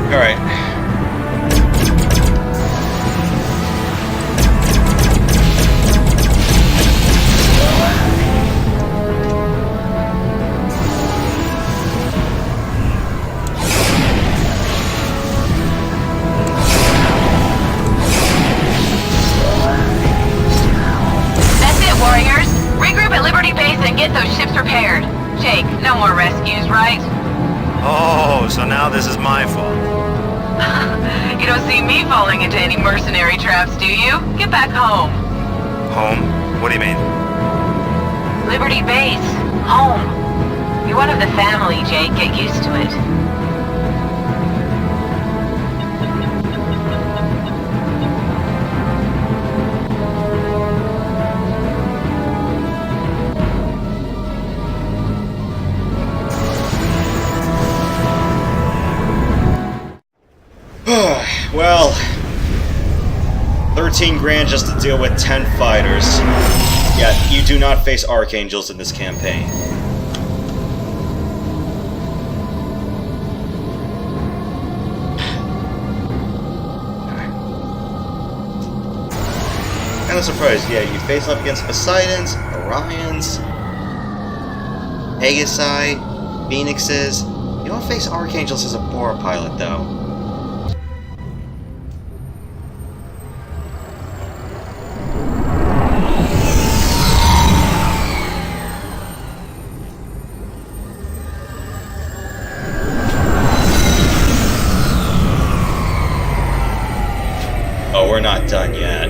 [SPEAKER 1] Alright.
[SPEAKER 12] That's it, Warriors. Regroup at Liberty Base and get those ships repaired. Jake, no more rescues, right?
[SPEAKER 6] Oh, so now this is my fault.
[SPEAKER 12] You don't see me falling into any mercenary traps, do you? Get back home.
[SPEAKER 6] Home? What do you mean?
[SPEAKER 12] Liberty Base. Home. You're one of the family, Jake. Get used to it.
[SPEAKER 1] Well, 13 grand just to deal with 10 fighters. Yeah, you do not face archangels in this campaign. Kind of surprised. Yeah, you face off against Poseidons, Orions, Pegasi, Phoenixes. You don't face archangels as a Bora pilot, though. Oh, we're not done yet.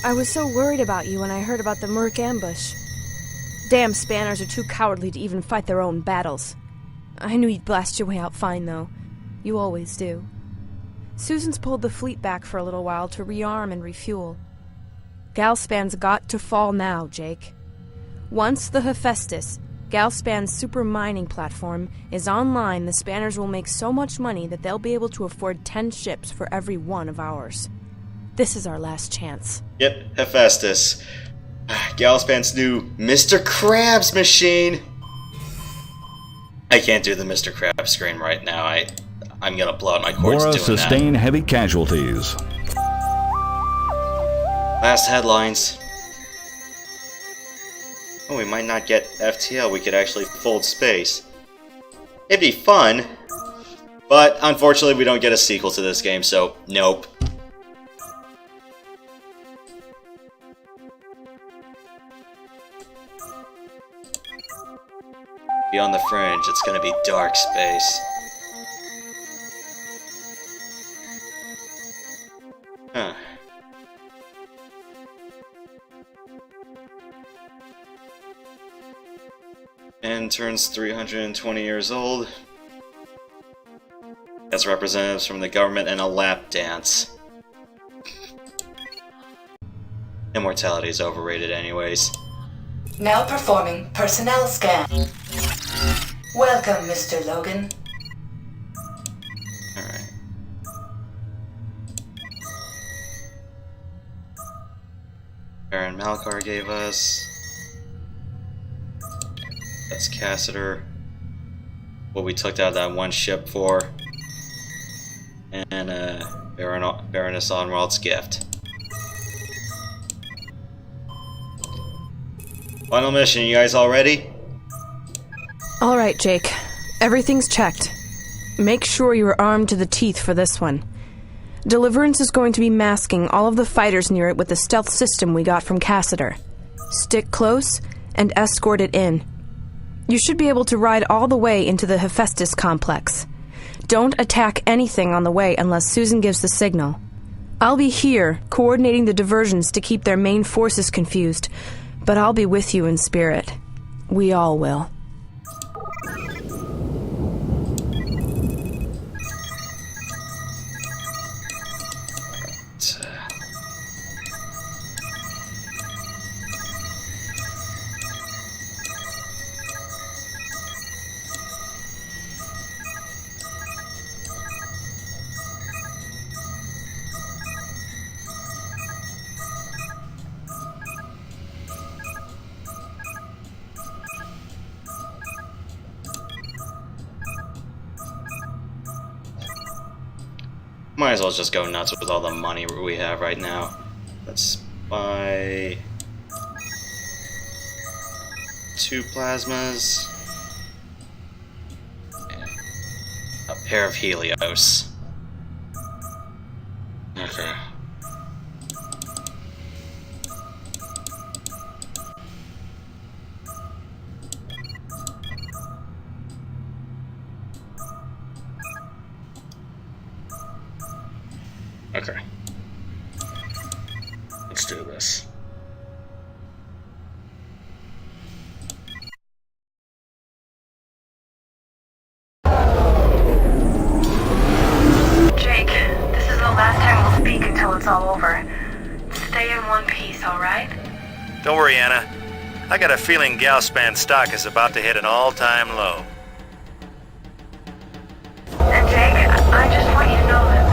[SPEAKER 17] I was so worried about you when I heard about the Merc ambush. Damn Spanners are too cowardly to even fight their own battles. I knew you'd blast your way out fine, though. You always do. Susan's pulled the fleet back for a little while to rearm and refuel. Galspan's got to fall now, Jake. Once the Hephaestus, Galspan's super mining platform, is online, the Spanners will make so much money that they'll be able to afford 10 ships for every one of ours. This is our last chance.
[SPEAKER 1] Yep, Hephaestus. Galspan's new Mr. Krabs machine. I can't do the Mr. Krabs screen right now. I'm gonna blow out my cords
[SPEAKER 14] Bora
[SPEAKER 1] doing
[SPEAKER 14] sustain
[SPEAKER 1] that.
[SPEAKER 14] heavy casualties.
[SPEAKER 1] Last headlines. Oh, we might not get FTL. We could actually fold space. It'd be fun, but unfortunately we don't get a sequel to this game, so nope. Beyond the Fringe, it's gonna be dark space. Huh. And turns 320 years old. As representatives from the government and a lap dance. Immortality is overrated anyways.
[SPEAKER 8] Now performing personnel scan. Welcome, Mr. Logan.
[SPEAKER 1] Alright. Baron Malkar gave us. That's Cassiter. What we took out that one ship for. And Baroness Onwald's gift. Final mission, you guys all ready?
[SPEAKER 17] All right, Jake. Everything's checked. Make sure you're armed to the teeth for this one. Deliverance is going to be masking all of the fighters near it with the stealth system we got from Cassiter. Stick close and escort it in. You should be able to ride all the way into the Hephaestus complex. Don't attack anything on the way unless Susan gives the signal. I'll be here, coordinating the diversions to keep their main forces confused, but I'll be with you in spirit. We all will.
[SPEAKER 1] Might as well just go nuts with all the money we have right now. Let's buy 2 plasmas and a pair of Helios. Okay. Okay. Let's do this.
[SPEAKER 8] Jake, this is the last time we'll speak until it's all over. Stay in one piece, alright?
[SPEAKER 6] Don't worry, Anna. I got a feeling Galspan stock is about to hit an all-time low.
[SPEAKER 8] And Jake, I just want you to know that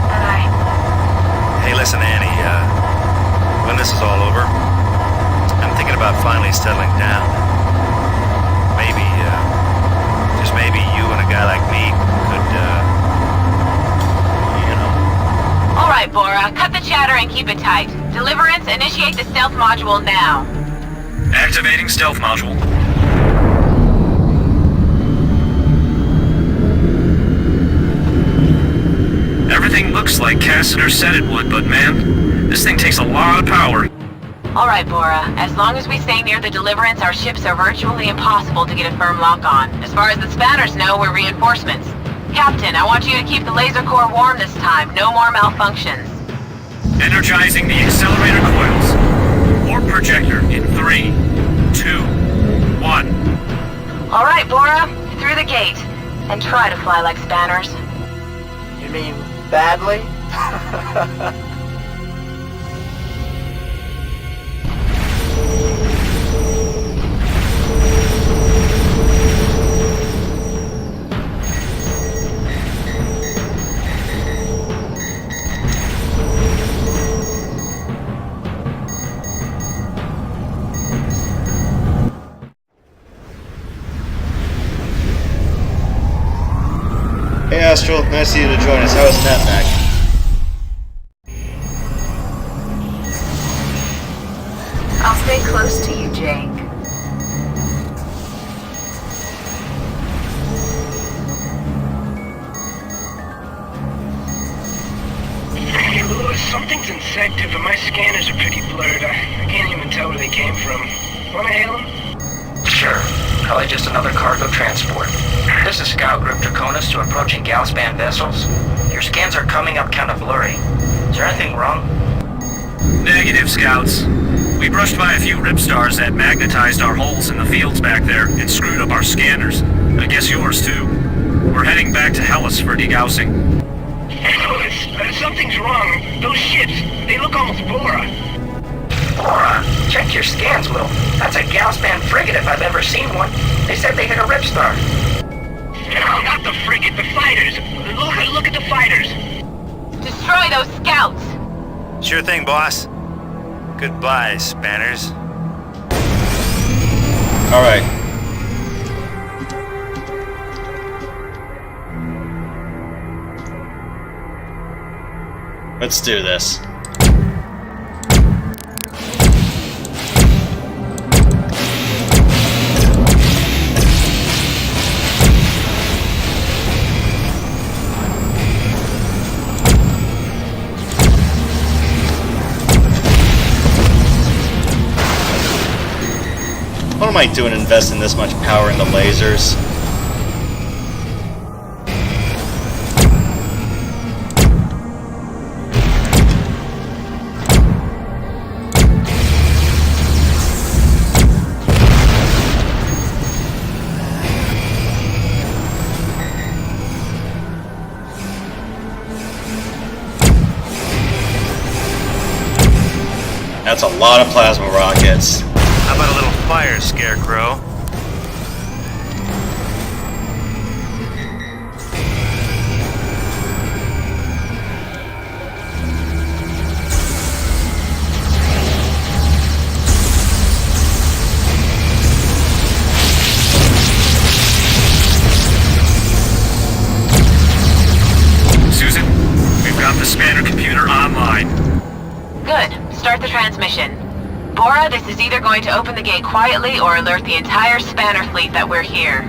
[SPEAKER 6] Hey, listen, Annie, when this is all over, I'm thinking about finally settling down. Maybe, just maybe you and a guy like me could, you know.
[SPEAKER 12] Alright, Bora, cut the chatter and keep it tight. Deliverance, initiate the stealth module now.
[SPEAKER 9] Activating stealth module. Everything looks like Cassiter said it would, but man, this thing takes a lot of power.
[SPEAKER 12] Alright, Bora, as long as we stay near the Deliverance, our ships are virtually impossible to get a firm lock on. As far as the Spanners know, we're reinforcements. Captain, I want you to keep the laser core warm this time. No more malfunctions.
[SPEAKER 9] Energizing the accelerator coils. Warp projector in 3, 2, 1.
[SPEAKER 12] Alright, Bora, through the gate. And try to fly like Spanners.
[SPEAKER 18] You mean badly?
[SPEAKER 1] Hey Astral, nice of you to join us. How was NetMac?
[SPEAKER 12] I'll stay close to you, Jake.
[SPEAKER 19] Hey Lewis, something's infected, but my scanners are pretty blurred. I can't even tell where they came from. Wanna hail them?
[SPEAKER 11] Sure.
[SPEAKER 2] Probably just another cargo transport. This is Scout Group Draconis to approaching Galspan vessels. Your scans are coming up kind of blurry. Is there anything wrong?
[SPEAKER 13] Negative, Scouts. We brushed by a few ripstars that magnetized our holes in the fields back there and screwed up our scanners. I guess yours too. We're heading back to Hellas for degaussing.
[SPEAKER 19] Something's wrong. Those ships, they look almost Bora.
[SPEAKER 2] Bora? Check your scans, Will. That's a Galspan frigate if I've ever seen one. They said they hit a ripstar.
[SPEAKER 19] No, not the frigate, the fighters. Look at the fighters.
[SPEAKER 12] Destroy those scouts!
[SPEAKER 6] Sure thing, boss. Goodbye, Spanners.
[SPEAKER 1] Alright. Let's do this. What am I doing investing this much power in the lasers? That's a lot of plasma rockets.
[SPEAKER 6] How about a little fire, Scarecrow?
[SPEAKER 13] Susan, we've got the spanner computer online.
[SPEAKER 12] Good. Start the transmission. Bora, this is either going to open the gate quietly or alert the entire spanner fleet that we're here.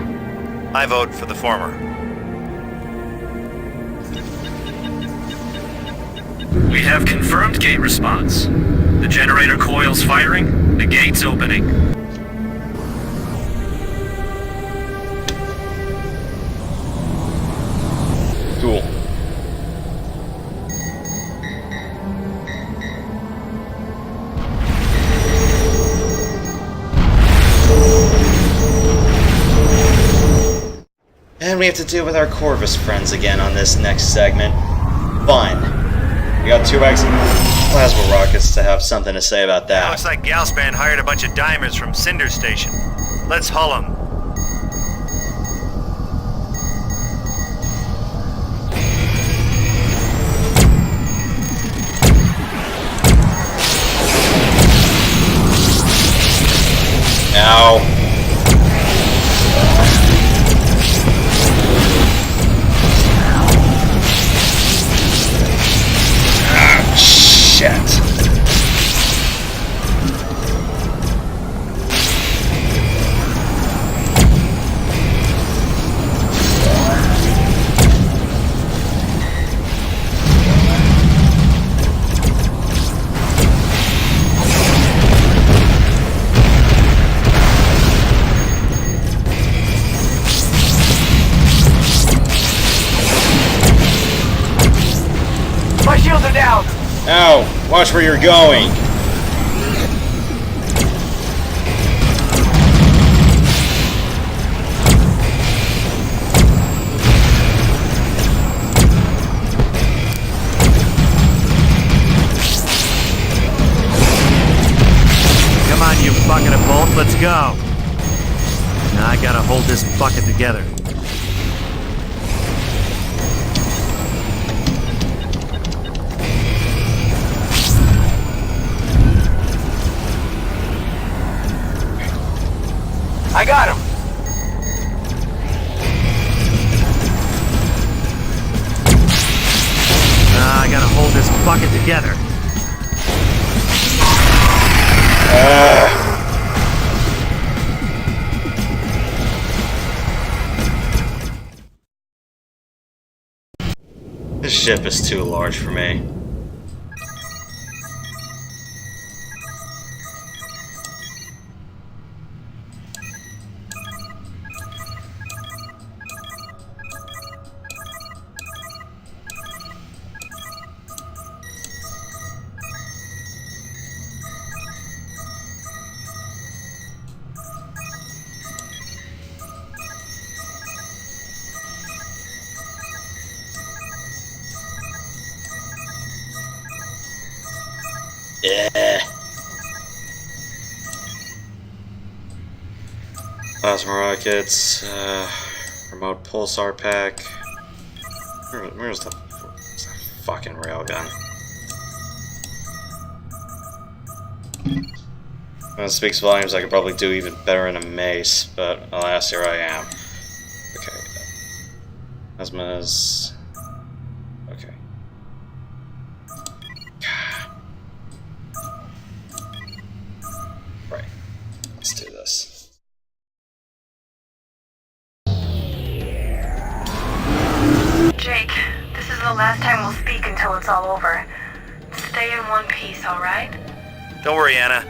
[SPEAKER 6] I vote for the former.
[SPEAKER 13] We have confirmed gate response. The generator coil's firing, the gate's opening.
[SPEAKER 1] Cool. And we have to deal with our Corvus friends again on this next segment. Fun. We got 2x plasma rockets to have something to say about that.
[SPEAKER 6] Looks like Galspan hired a bunch of dimers from Cinder Station. Let's hull them.
[SPEAKER 1] Ow. Shit.
[SPEAKER 2] My shields are down!
[SPEAKER 1] Ow! Watch where you're going!
[SPEAKER 16] Come on, you bucket of bolts, let's go. Now I gotta hold this bucket together.
[SPEAKER 2] I got him!
[SPEAKER 16] I gotta hold this bucket together.
[SPEAKER 1] This ship is too large for me. Yeah. Plasma rockets, remote pulsar pack. Where's the fucking railgun? That speaks volumes. I could probably do even better in a mace, but alas, here I am. Okay. Plasma's... Okay. Right. Let's do this.
[SPEAKER 8] Jake, this is the last time we'll speak until it's all over. Stay in one piece, alright?
[SPEAKER 6] Don't worry, Anna.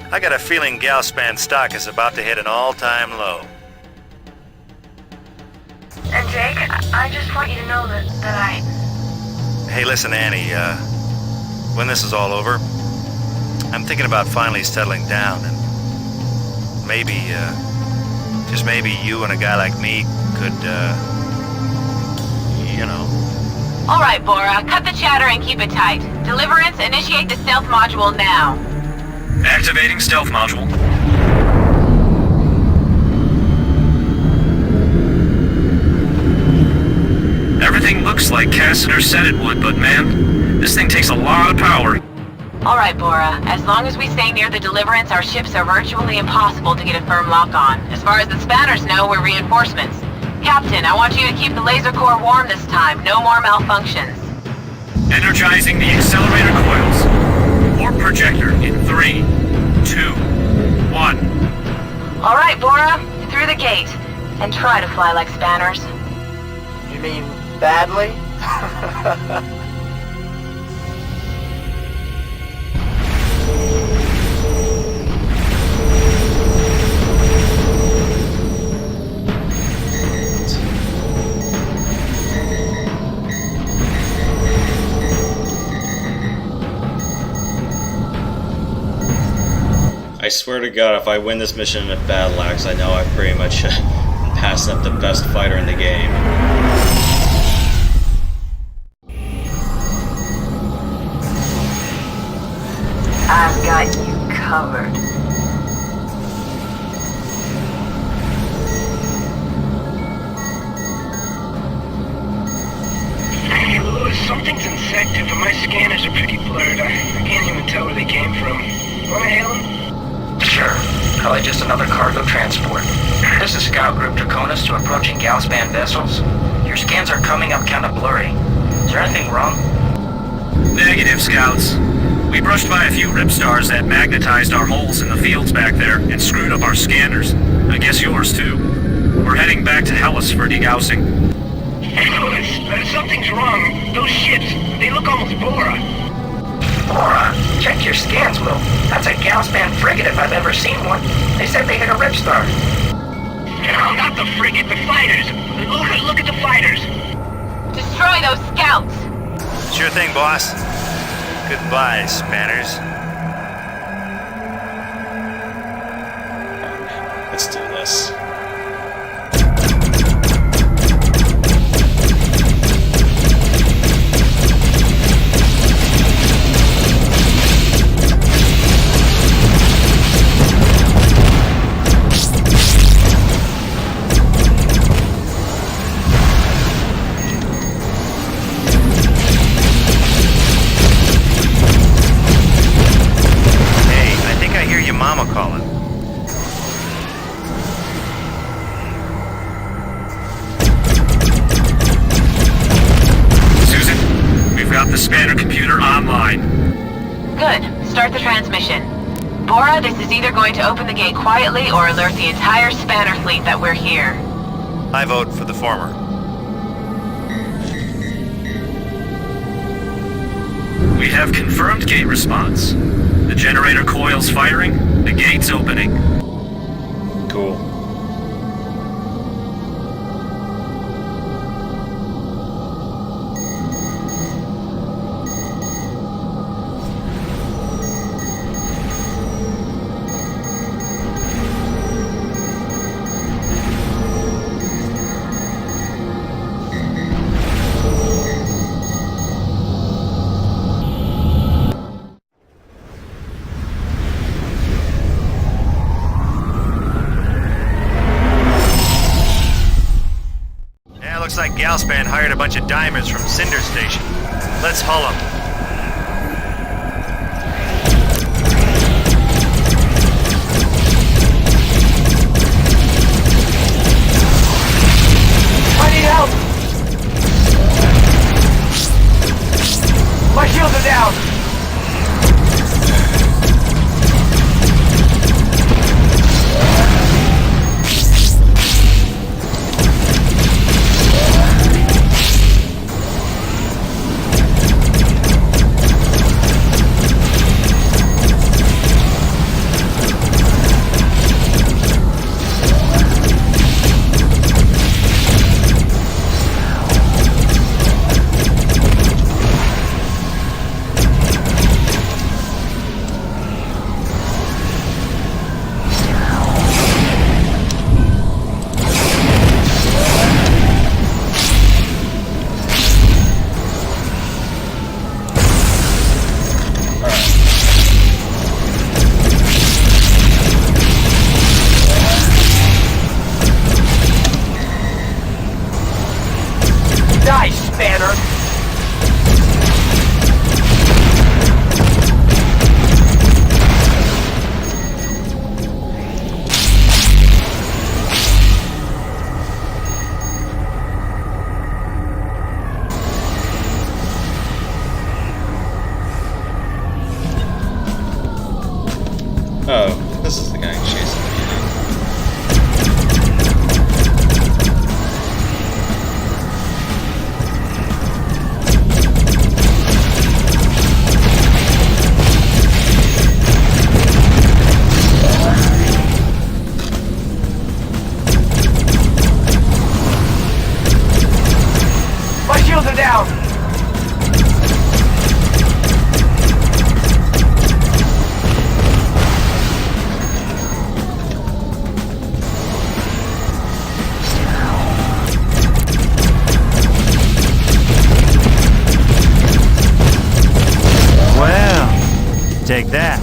[SPEAKER 6] I got a feeling Galspan stock is about to hit an all-time low.
[SPEAKER 8] And Jake, I just want you to know that I...
[SPEAKER 6] Hey, listen, Annie, when this is all over, I'm thinking about finally settling down and maybe, just maybe you and a guy like me could, you know.
[SPEAKER 12] All right, Bora, cut the chatter and keep it tight. Deliverance, initiate the stealth module now.
[SPEAKER 13] Activating stealth module. Everything looks like Cassiter said it would, but man, this thing takes a lot of power.
[SPEAKER 12] All right, Bora. As long as we stay near the Deliverance, our ships are virtually impossible to get a firm lock on. As far as the spanners know, we're reinforcements. Captain, I want you to keep the laser core warm this time. No more malfunctions.
[SPEAKER 13] Energizing the accelerator coils. Warp projector in 3, 2, 1.
[SPEAKER 12] All right, Bora. Through the gate. And try to fly like spanners.
[SPEAKER 18] You mean badly?
[SPEAKER 1] I swear to God, if I win this mission in a battle axe, I know I've pretty much passed up the best fighter in the game.
[SPEAKER 12] I've got you covered.
[SPEAKER 19] Hey, Lewis, something's infected, but my scanners are pretty blurred. I can't even tell where they came from. Wanna hail them?
[SPEAKER 20] Sure. Probably just another cargo transport. This is Scout Group Draconis to approaching Galspan vessels. Your scans are coming up kinda blurry. Is there anything wrong?
[SPEAKER 13] Negative, Scouts. We brushed by a few ripstars that magnetized our holes in the fields back there and screwed up our scanners. I guess yours too. We're heading back to Hellas for degaussing.
[SPEAKER 19] Hey, Lewis, something's wrong. Those ships, they look almost Bora.
[SPEAKER 20] Bora, check your scans, Will. That's a Galspan frigate if I've ever seen one. They said they hit a ripstar.
[SPEAKER 19] No, not the frigate, the fighters. Look at the fighters.
[SPEAKER 12] Destroy those scouts.
[SPEAKER 6] Sure thing, boss. Goodbye, spanners.
[SPEAKER 1] Let's do this.
[SPEAKER 6] Mama calling.
[SPEAKER 13] Susan, we've got the spanner computer online.
[SPEAKER 12] Good. Start the transmission. Bora, this is either going to open the gate quietly or alert the entire spanner fleet that we're here.
[SPEAKER 6] I vote for the former.
[SPEAKER 13] We have confirmed gate response. The generator coil's firing, the gate's opening.
[SPEAKER 1] Cool.
[SPEAKER 6] Looks like Galspan hired a bunch of dimers from Cinder Station. Let's hull them.
[SPEAKER 10] I need help! My shields are down! Die, Spanner!
[SPEAKER 1] Oh, this is the guy chasing me.
[SPEAKER 10] My shields are down!
[SPEAKER 16] Well, take that.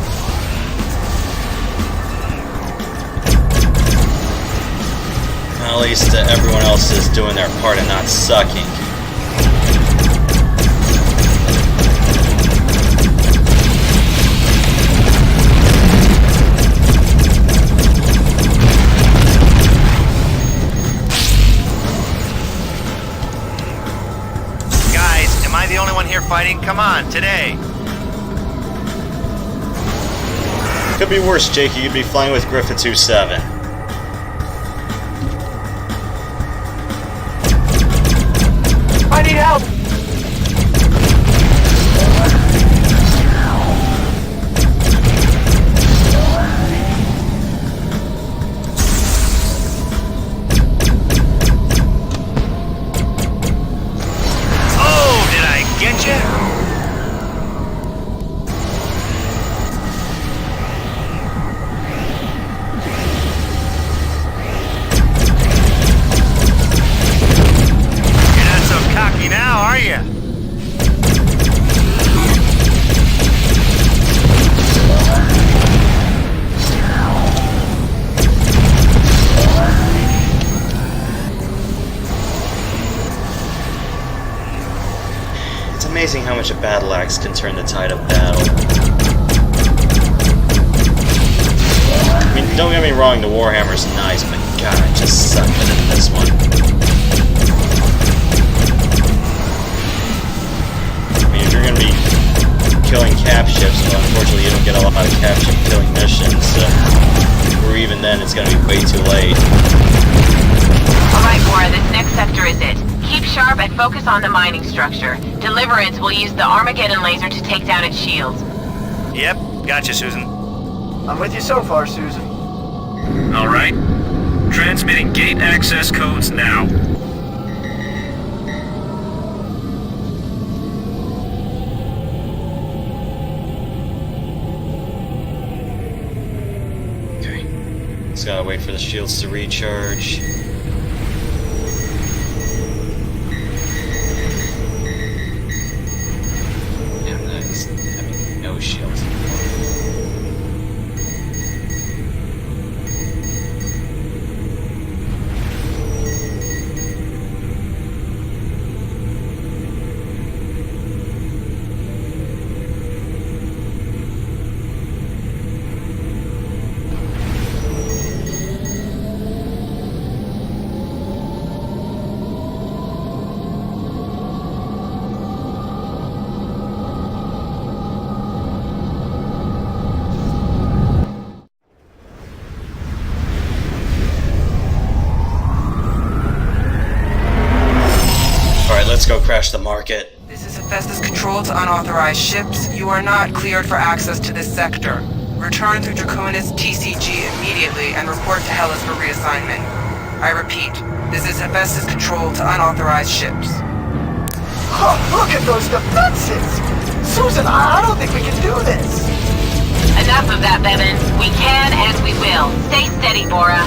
[SPEAKER 1] At least everyone else is doing their part and not sucking.
[SPEAKER 6] Guys, am I the only one here fighting? Come on, today.
[SPEAKER 1] Could be worse, Jake. You'd be flying with Griffin 2-7.
[SPEAKER 10] I need help!
[SPEAKER 6] Oh, did I get you? You're not so cocky now, are you?
[SPEAKER 1] It's amazing how much a battle axe can turn the tide of battle. I mean, don't get me wrong, the Warhammer's nice, but god, I just suck at it in this one. I mean, if you're gonna be killing cap ships, well, unfortunately you don't get a lot of cap ship killing missions, or even then it's gonna be way too late.
[SPEAKER 12] Alright, Mora, this next sector is it. Keep sharp and focus on the mining structure. Deliverance will use the Armageddon laser to take down its shields.
[SPEAKER 6] Yep, gotcha, Susan.
[SPEAKER 10] I'm with you so far, Susan.
[SPEAKER 13] Alright. Transmitting gate access codes now.
[SPEAKER 1] Just gotta wait for the shields to recharge. Damn, that is having no shields. let's go crash the market.
[SPEAKER 10] This is Hephaestus Control to unauthorized ships. You are not cleared for access to this sector. Return through Draconis TCG immediately and report to Hellas for reassignment. I repeat, this is Hephaestus Control to unauthorized ships.
[SPEAKER 18] Oh, look at those defenses! Susan, I don't think we can do this!
[SPEAKER 12] Enough of that, Bevan. We can and we will. Stay steady, Bora.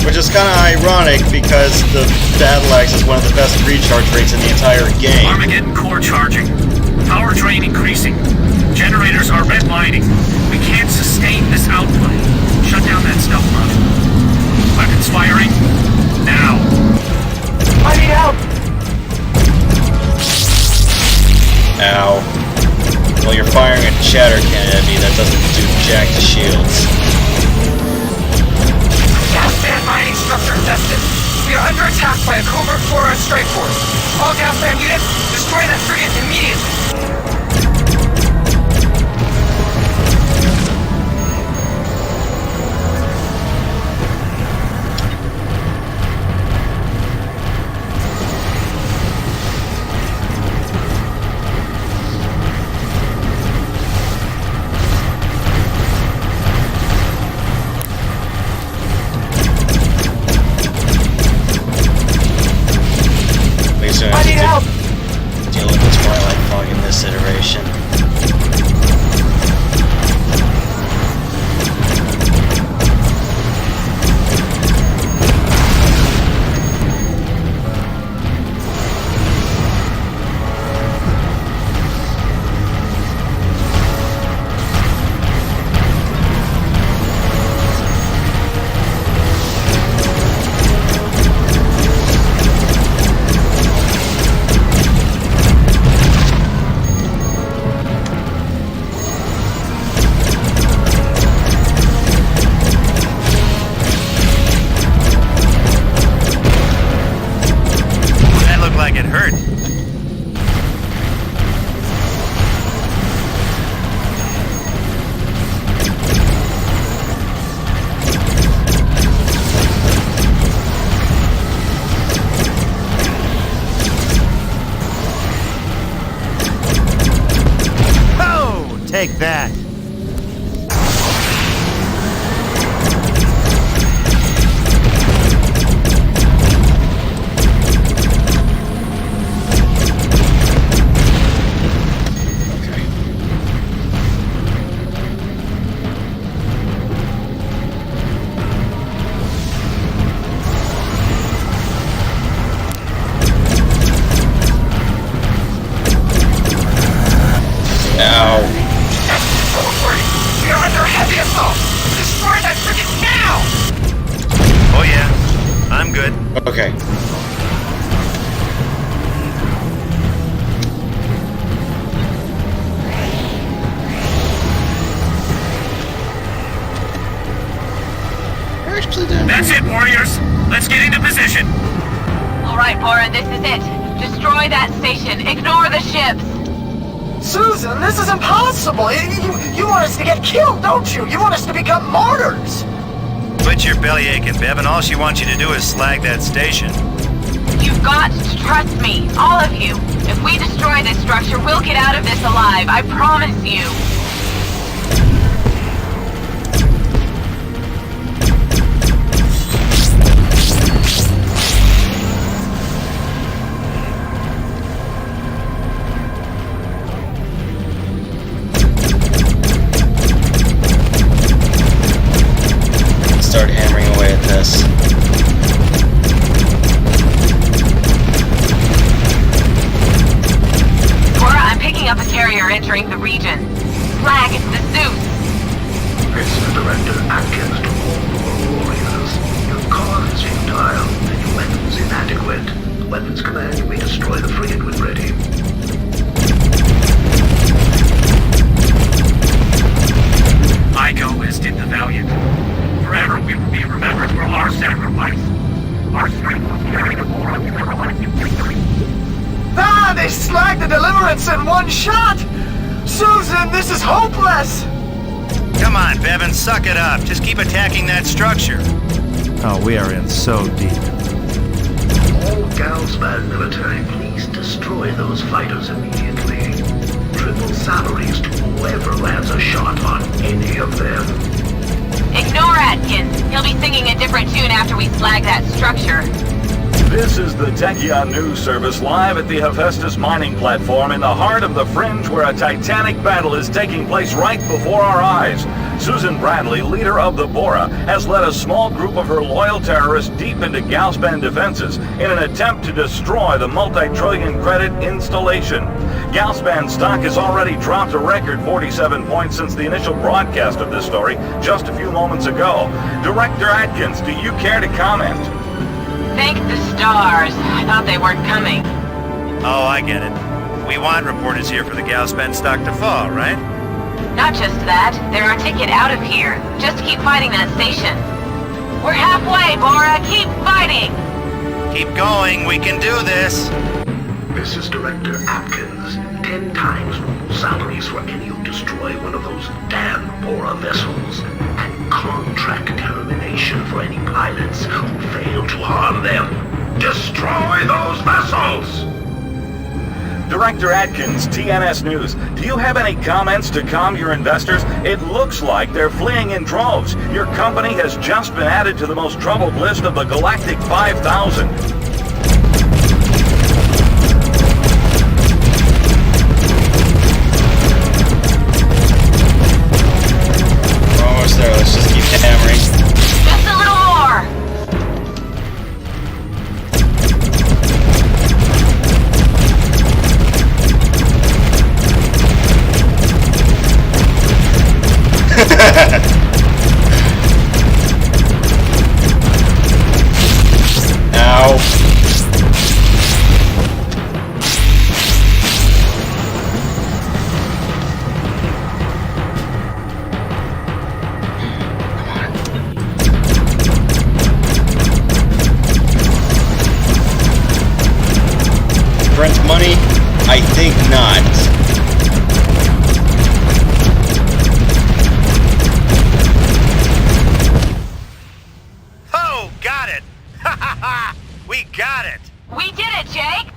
[SPEAKER 1] Which is kind of ironic because the battle axe is one of the best recharge rates in the entire game.
[SPEAKER 13] Armageddon core charging. Power drain increasing. Generators are redlining. We can't sustain this output. Shut down that stealth module. Weapons firing. Now.
[SPEAKER 18] I need help!
[SPEAKER 1] Ow. Well, you're firing a chatter cannon at me that doesn't do jack to shields.
[SPEAKER 10] Gasband mining structure tested. We are under attack by a covert Flora strike force. All Gasband units, destroy that frigate immediately.
[SPEAKER 18] I need help!
[SPEAKER 1] Deal with the Twilight Fog in this iteration.
[SPEAKER 6] Like it hurt.
[SPEAKER 16] Oh, take that.
[SPEAKER 1] Ow.
[SPEAKER 10] We are under heavy assault! Destroy that frigate now!
[SPEAKER 6] Oh yeah, I'm good.
[SPEAKER 1] Okay.
[SPEAKER 13] That's it, warriors. Let's get into position.
[SPEAKER 12] All right, Bora, this is it. Destroy that station. Ignore the ships.
[SPEAKER 18] Susan, this is impossible! You want us to get killed, don't you? You want us to become martyrs!
[SPEAKER 6] Quit your belly aching, Bevan. All she wants you to do is slag that station.
[SPEAKER 12] You've got to trust me, all of you. If we destroy this structure, we'll get out of this alive. I promise you.
[SPEAKER 1] Start hammering away at this.
[SPEAKER 12] Bora, I'm picking up a carrier entering the region. Flag, it's the Zeus.
[SPEAKER 11] It's Director Atkins to all warriors. Your cause is futile and your weapons inadequate. Weapons command may destroy the frigate when ready.
[SPEAKER 13] I go as did the Valiant.
[SPEAKER 19] Forever we will be remembered for our sacrifice. Our strength of carrying the Bora to the galactic victory.
[SPEAKER 18] Ah, they slagged the Deliverance in one shot! Susan, this is hopeless!
[SPEAKER 6] Come on, Bevan, suck it up. Just keep attacking that structure.
[SPEAKER 16] Oh, we are in so deep.
[SPEAKER 11] All Galspan military, please destroy those fighters immediately. Triple salaries to whoever lands a shot on any of them.
[SPEAKER 12] Ignore Atkins. He'll be singing a different tune after we slag that structure.
[SPEAKER 4] This is the Tachyon News Service live at the Hephaestus mining platform in the heart of the Fringe, where a titanic battle is taking place right before our eyes. Susan Bradley, leader of the Bora, has led a small group of her loyal terrorists deep into Galspan defenses in an attempt to destroy the multi-trillion credit installation. Galspan stock has already dropped a record 47 points since the initial broadcast of this story just a few moments ago. Director Atkins, do you care to comment?
[SPEAKER 12] Thank the stars. I thought they weren't coming.
[SPEAKER 6] Oh, I get it. We want reporters here for the Galspan stock to fall, right?
[SPEAKER 12] Not just that, they're our ticket out of here. Just to keep fighting that station. We're halfway, Bora. Keep fighting!
[SPEAKER 6] Keep going. We can do this.
[SPEAKER 11] This is Director Atkins. 10 times normal salaries for any who destroy one of those damn Bora vessels. And contract termination for any pilots who fail to harm them. Destroy those vessels!
[SPEAKER 4] Director Atkins, TNS News, do you have any comments to calm your investors? It looks like they're fleeing in droves. Your company has just been added to the most troubled list of the Galactic 5,000.
[SPEAKER 1] We're almost there. Let's just keep hammering.
[SPEAKER 12] Just a little more!
[SPEAKER 1] Ow. Brent money? I think not.
[SPEAKER 6] Oh, got it! Ha ha ha! We got it!
[SPEAKER 12] We did it, Jake!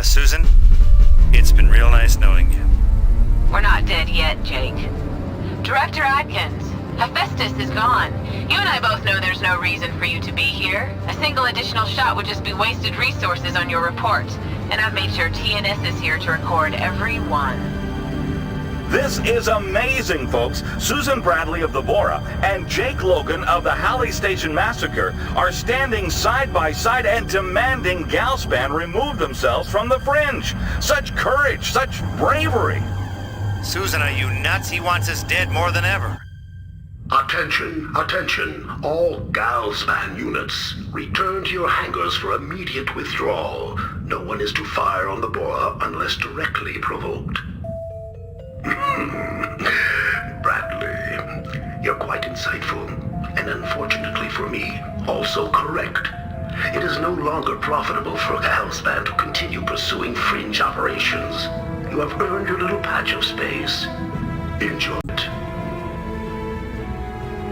[SPEAKER 6] Susan, it's been real nice knowing you.
[SPEAKER 12] We're not dead yet, Jake. Director Atkins, Hephaestus is gone. You and I both know there's no reason for you to be here. A single additional shot would just be wasted resources on your report. And I've made sure TNS is here to record every one.
[SPEAKER 4] This is amazing, folks. Susan Bradley of the Bora and Jake Logan of the Halley Station Massacre are standing side by side and demanding Galspan remove themselves from the Fringe. Such courage, such bravery.
[SPEAKER 6] Susan, are you nuts? He wants us dead more than ever.
[SPEAKER 11] Attention, attention. All Galspan units, return to your hangars for immediate withdrawal. No one is to fire on the Bora unless directly provoked. Bradley, you're quite insightful, and unfortunately for me, also correct. It is no longer profitable for Galspan to continue pursuing Fringe operations. You have earned your little patch of space. Enjoy it.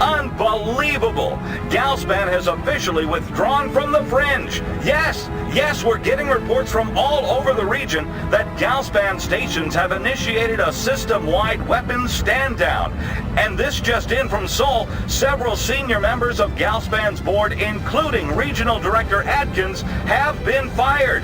[SPEAKER 4] Unbelievable! Galspan has officially withdrawn from the Fringe. Yes, we're getting reports from all over the region that Galspan stations have initiated a system-wide weapons stand-down. And this just in from Seoul, several senior members of Galspan's board, including Regional Director Atkins, have been fired.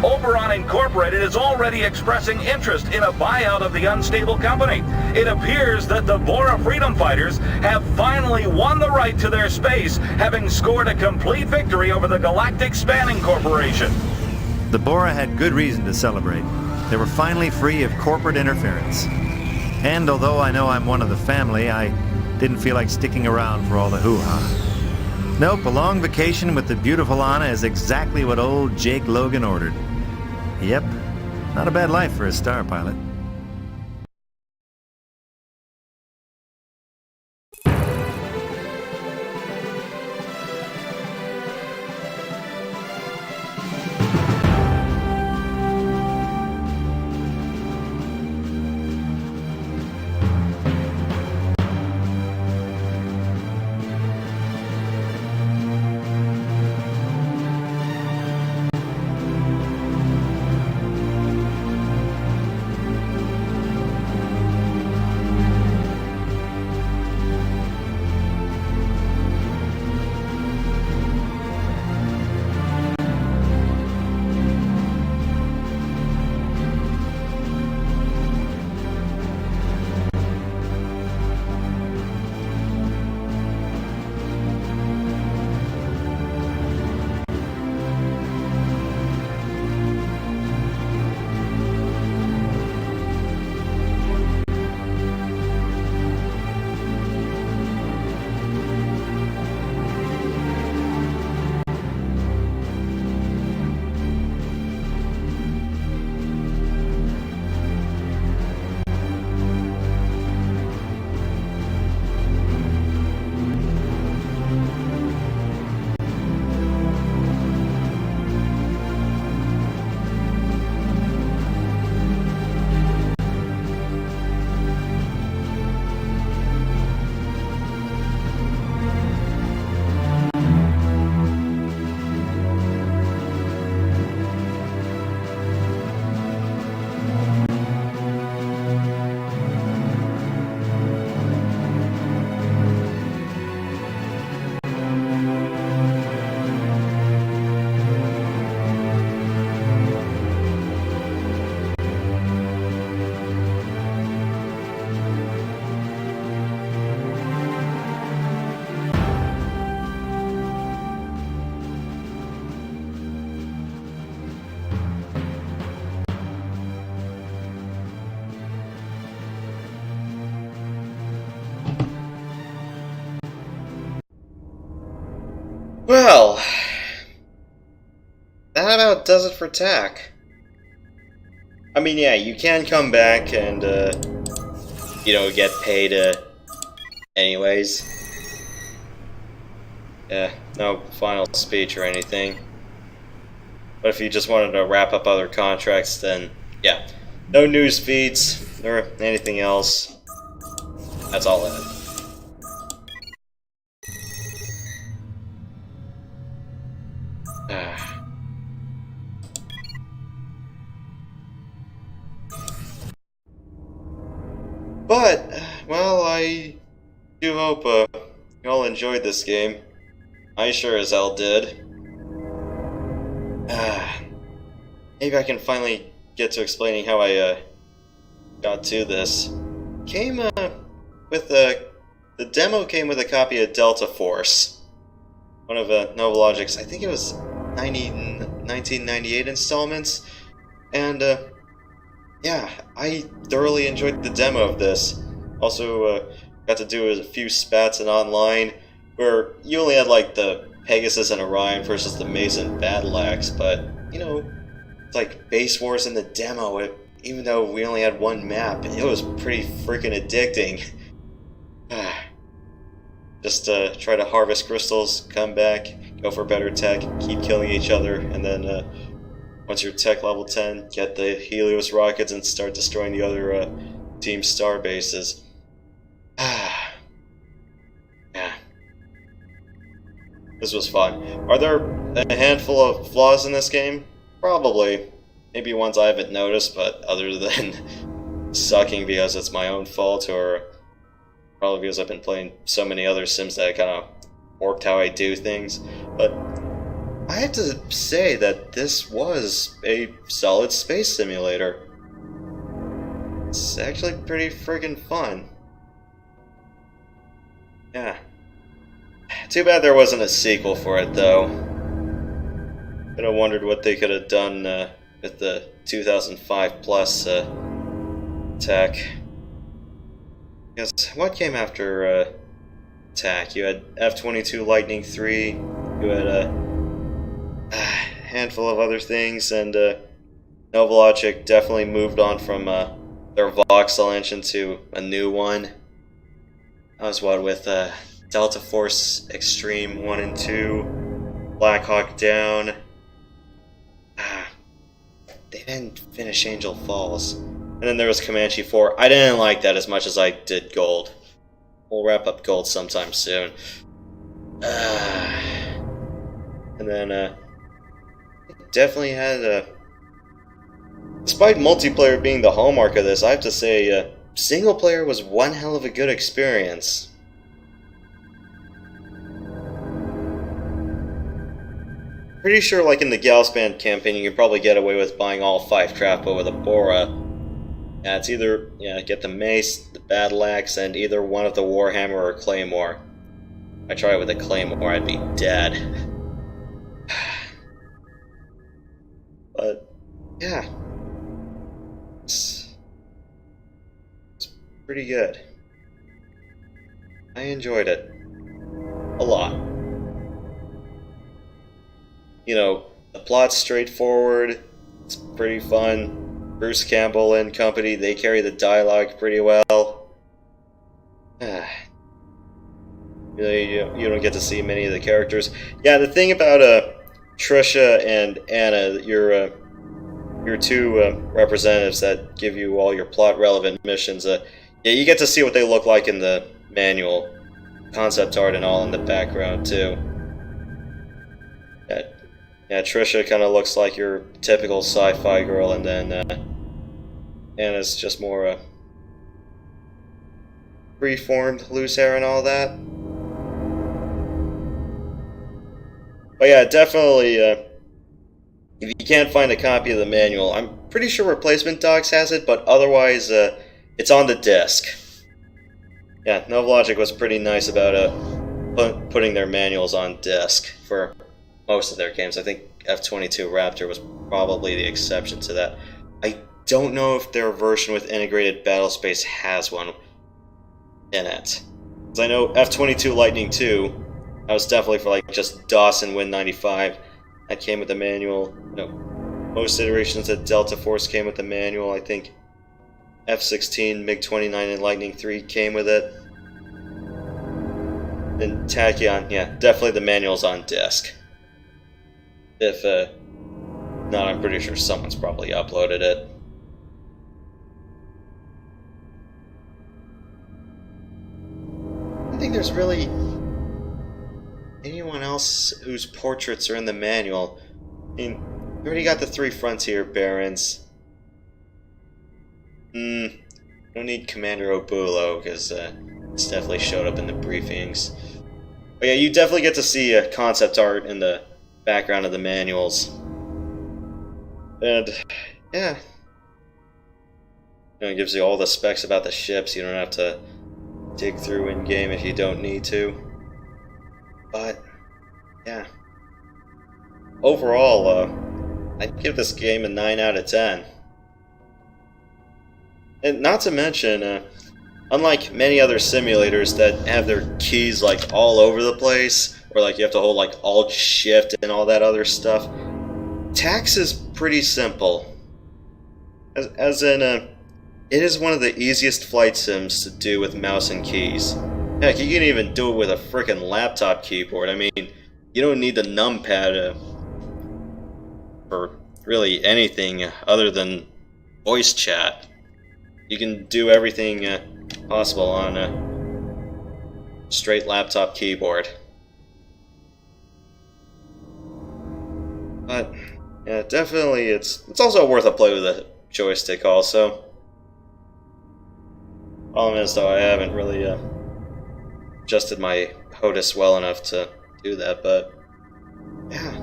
[SPEAKER 4] Oberon Incorporated is already expressing interest in a buyout of the unstable company. It appears that the Bora Freedom Fighters have finally won the right to their space, having scored a complete victory over the Galactic Spanning Corporation.
[SPEAKER 16] The Bora had good reason to celebrate. They were finally free of corporate interference. And although I know I'm one of the family, I didn't feel like sticking around for all the hoo-ha. Nope, a long vacation with the beautiful Anna is exactly what old Jake Logan ordered. Yep, not a bad life for a star pilot.
[SPEAKER 1] Well, that about does it for TAC. I mean, yeah, you can come back and, you know, get paid, anyways. Yeah, no final speech or anything. But if you just wanted to wrap up other contracts, then, yeah. No news feeds, or anything else. That's all in it. But, well, I do hope you all enjoyed this game. I sure as hell did. Maybe I can finally get to explaining how I got to this. Came with the demo came with a copy of Delta Force, one of Novologic's, I think it was 1998 installments, and yeah, I thoroughly enjoyed the demo of this. Also, got to do a few spats in online, where you only had like the Pegasus and Orion versus the Mason Battle Axe, but, you know, it's like Base Wars in the demo, even though we only had one map, it was pretty freaking addicting. Just try to harvest crystals, come back, go for better tech, keep killing each other, and then once you're tech level 10, get the Helios rockets and start destroying the other Team Star bases. Yeah. This was fun. Are there a handful of flaws in this game? Probably. Maybe ones I haven't noticed, but other than sucking because it's my own fault, or probably because I've been playing so many other sims that I kind of warped how I do things. But I have to say that this was a solid space simulator. It's actually pretty friggin' fun. Yeah. Too bad there wasn't a sequel for it, though. Could have wondered what they could have done with the 2005 plus tech. Because what came after TAC? You had F-22 Lightning III, you had a handful of other things, and Novalogic definitely moved on from their voxel engine to a new one. That was what, with Delta Force Extreme 1 and 2, Black Hawk Down. They didn't finish Angel Falls. And then there was Comanche 4. I didn't like that as much as I did Gold. We'll wrap up Gold sometime soon. And then, definitely had despite multiplayer being the hallmark of this, I have to say, single player was one hell of a good experience. Pretty sure, like in the Galspan campaign, you can probably get away with buying all 5 Trappo with a Bora. Yeah, it's either, get the Mace, the Battle Axe, and either one of the Warhammer or Claymore. If I try it with a Claymore, I'd be dead. But, yeah. It's pretty good. I enjoyed it. A lot. The plot's straightforward, it's pretty fun. Bruce Campbell and company, they carry the dialogue pretty well. You don't get to see many of the characters. Yeah, the thing about Trisha and Anna, your two representatives that give you all your plot-relevant missions, yeah, you get to see what they look like in the manual. Concept art and all in the background, too. Yeah, Trisha kind of looks like your typical sci-fi girl, and then Anna's just more free-formed, loose hair and all that. But yeah, definitely, if you can't find a copy of the manual, I'm pretty sure Replacement Dogs has it, but otherwise, it's on the disc. Yeah, Novalogic was pretty nice about putting their manuals on disc for most of their games. I think F-22 Raptor was probably the exception to that. I don't know if their version with integrated battlespace has one in it. Because I know F-22 Lightning II, that was definitely for like just DOS and Win95. That came with the manual. Most iterations of Delta Force came with the manual. I think F-16, MiG-29, and Lightning III came with it. And Tachyon, yeah, definitely the manual's on disc. If not, I'm pretty sure someone's probably uploaded it. I don't think there's really anyone else whose portraits are in the manual. I mean, you already got the 3 Frontier Barons. Don't need Commander Obulo, because it's definitely showed up in the briefings. But yeah, you definitely get to see concept art in the background of the manuals. And, yeah. It gives you all the specs about the ships. You don't have to dig through in-game if you don't need to. But, yeah. Overall, I'd give this game a 9 out of 10. And not to mention, unlike many other simulators that have their keys like all over the place, or like you have to hold like Alt Shift and all that other stuff, TAX is pretty simple. As in, it is one of the easiest flight sims to do with mouse and keys. Heck, you can even do it with a frickin' laptop keyboard. I mean, you don't need the numpad for really anything other than voice chat. You can do everything possible on a straight laptop keyboard. But yeah, definitely it's also worth a play with a joystick also. Problem is though, I haven't really adjusted my HOTAS well enough to do that, but yeah.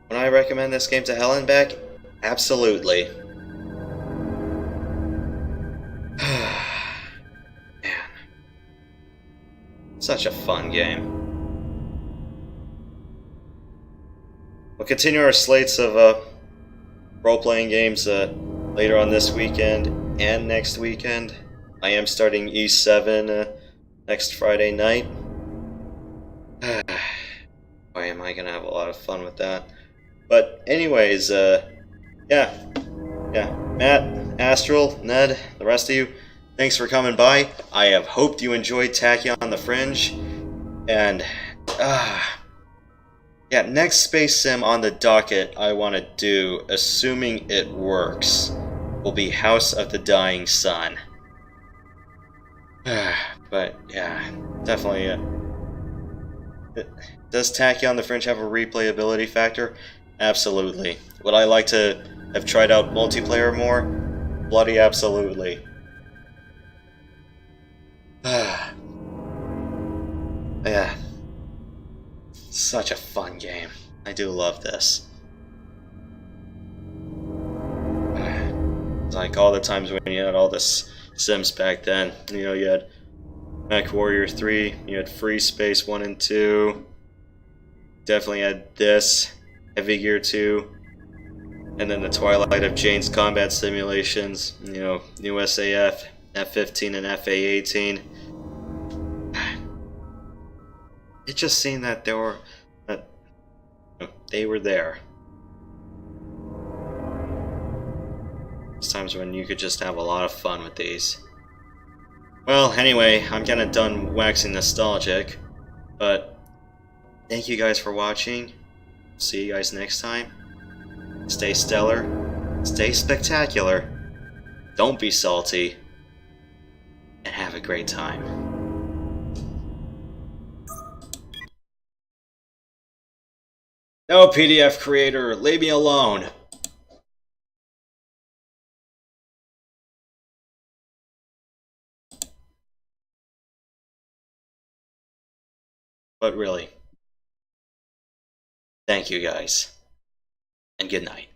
[SPEAKER 1] Would I recommend this game to hell and back? Absolutely. Man. Such a fun game. we'll continue our slates of role-playing games later on this weekend and next weekend. I am starting E7 next Friday night. Boy, am I gonna have a lot of fun with that. But anyways, yeah, Matt, Astral, Ned, the rest of you, thanks for coming by. I have hoped you enjoyed Tachyon the Fringe, and yeah, next space sim on the docket I want to do, assuming it works, will be House of the Dying Sun. But yeah, definitely. Does Tachyon the Fringe have a replayability factor? Absolutely. Would I like to have tried out multiplayer more? Bloody absolutely. Yeah. Such a fun game. I do love this. It's like all the times when you had all this Sims back then. You know, you had Mech Warrior 3, you had Free Space 1 and 2. Definitely had this, Heavy Gear 2, and then the Twilight of Jane's combat simulations, you know, new SAF, F-15 and FA-18. It just seemed that they were there. There's times when you could just have a lot of fun with these. Well, anyway, I'm kinda done waxing nostalgic, but thank you guys for watching. See you guys next time. Stay stellar, stay spectacular, don't be salty, and have a great time. No, PDF creator, leave me alone. But really, thank you guys, and good night.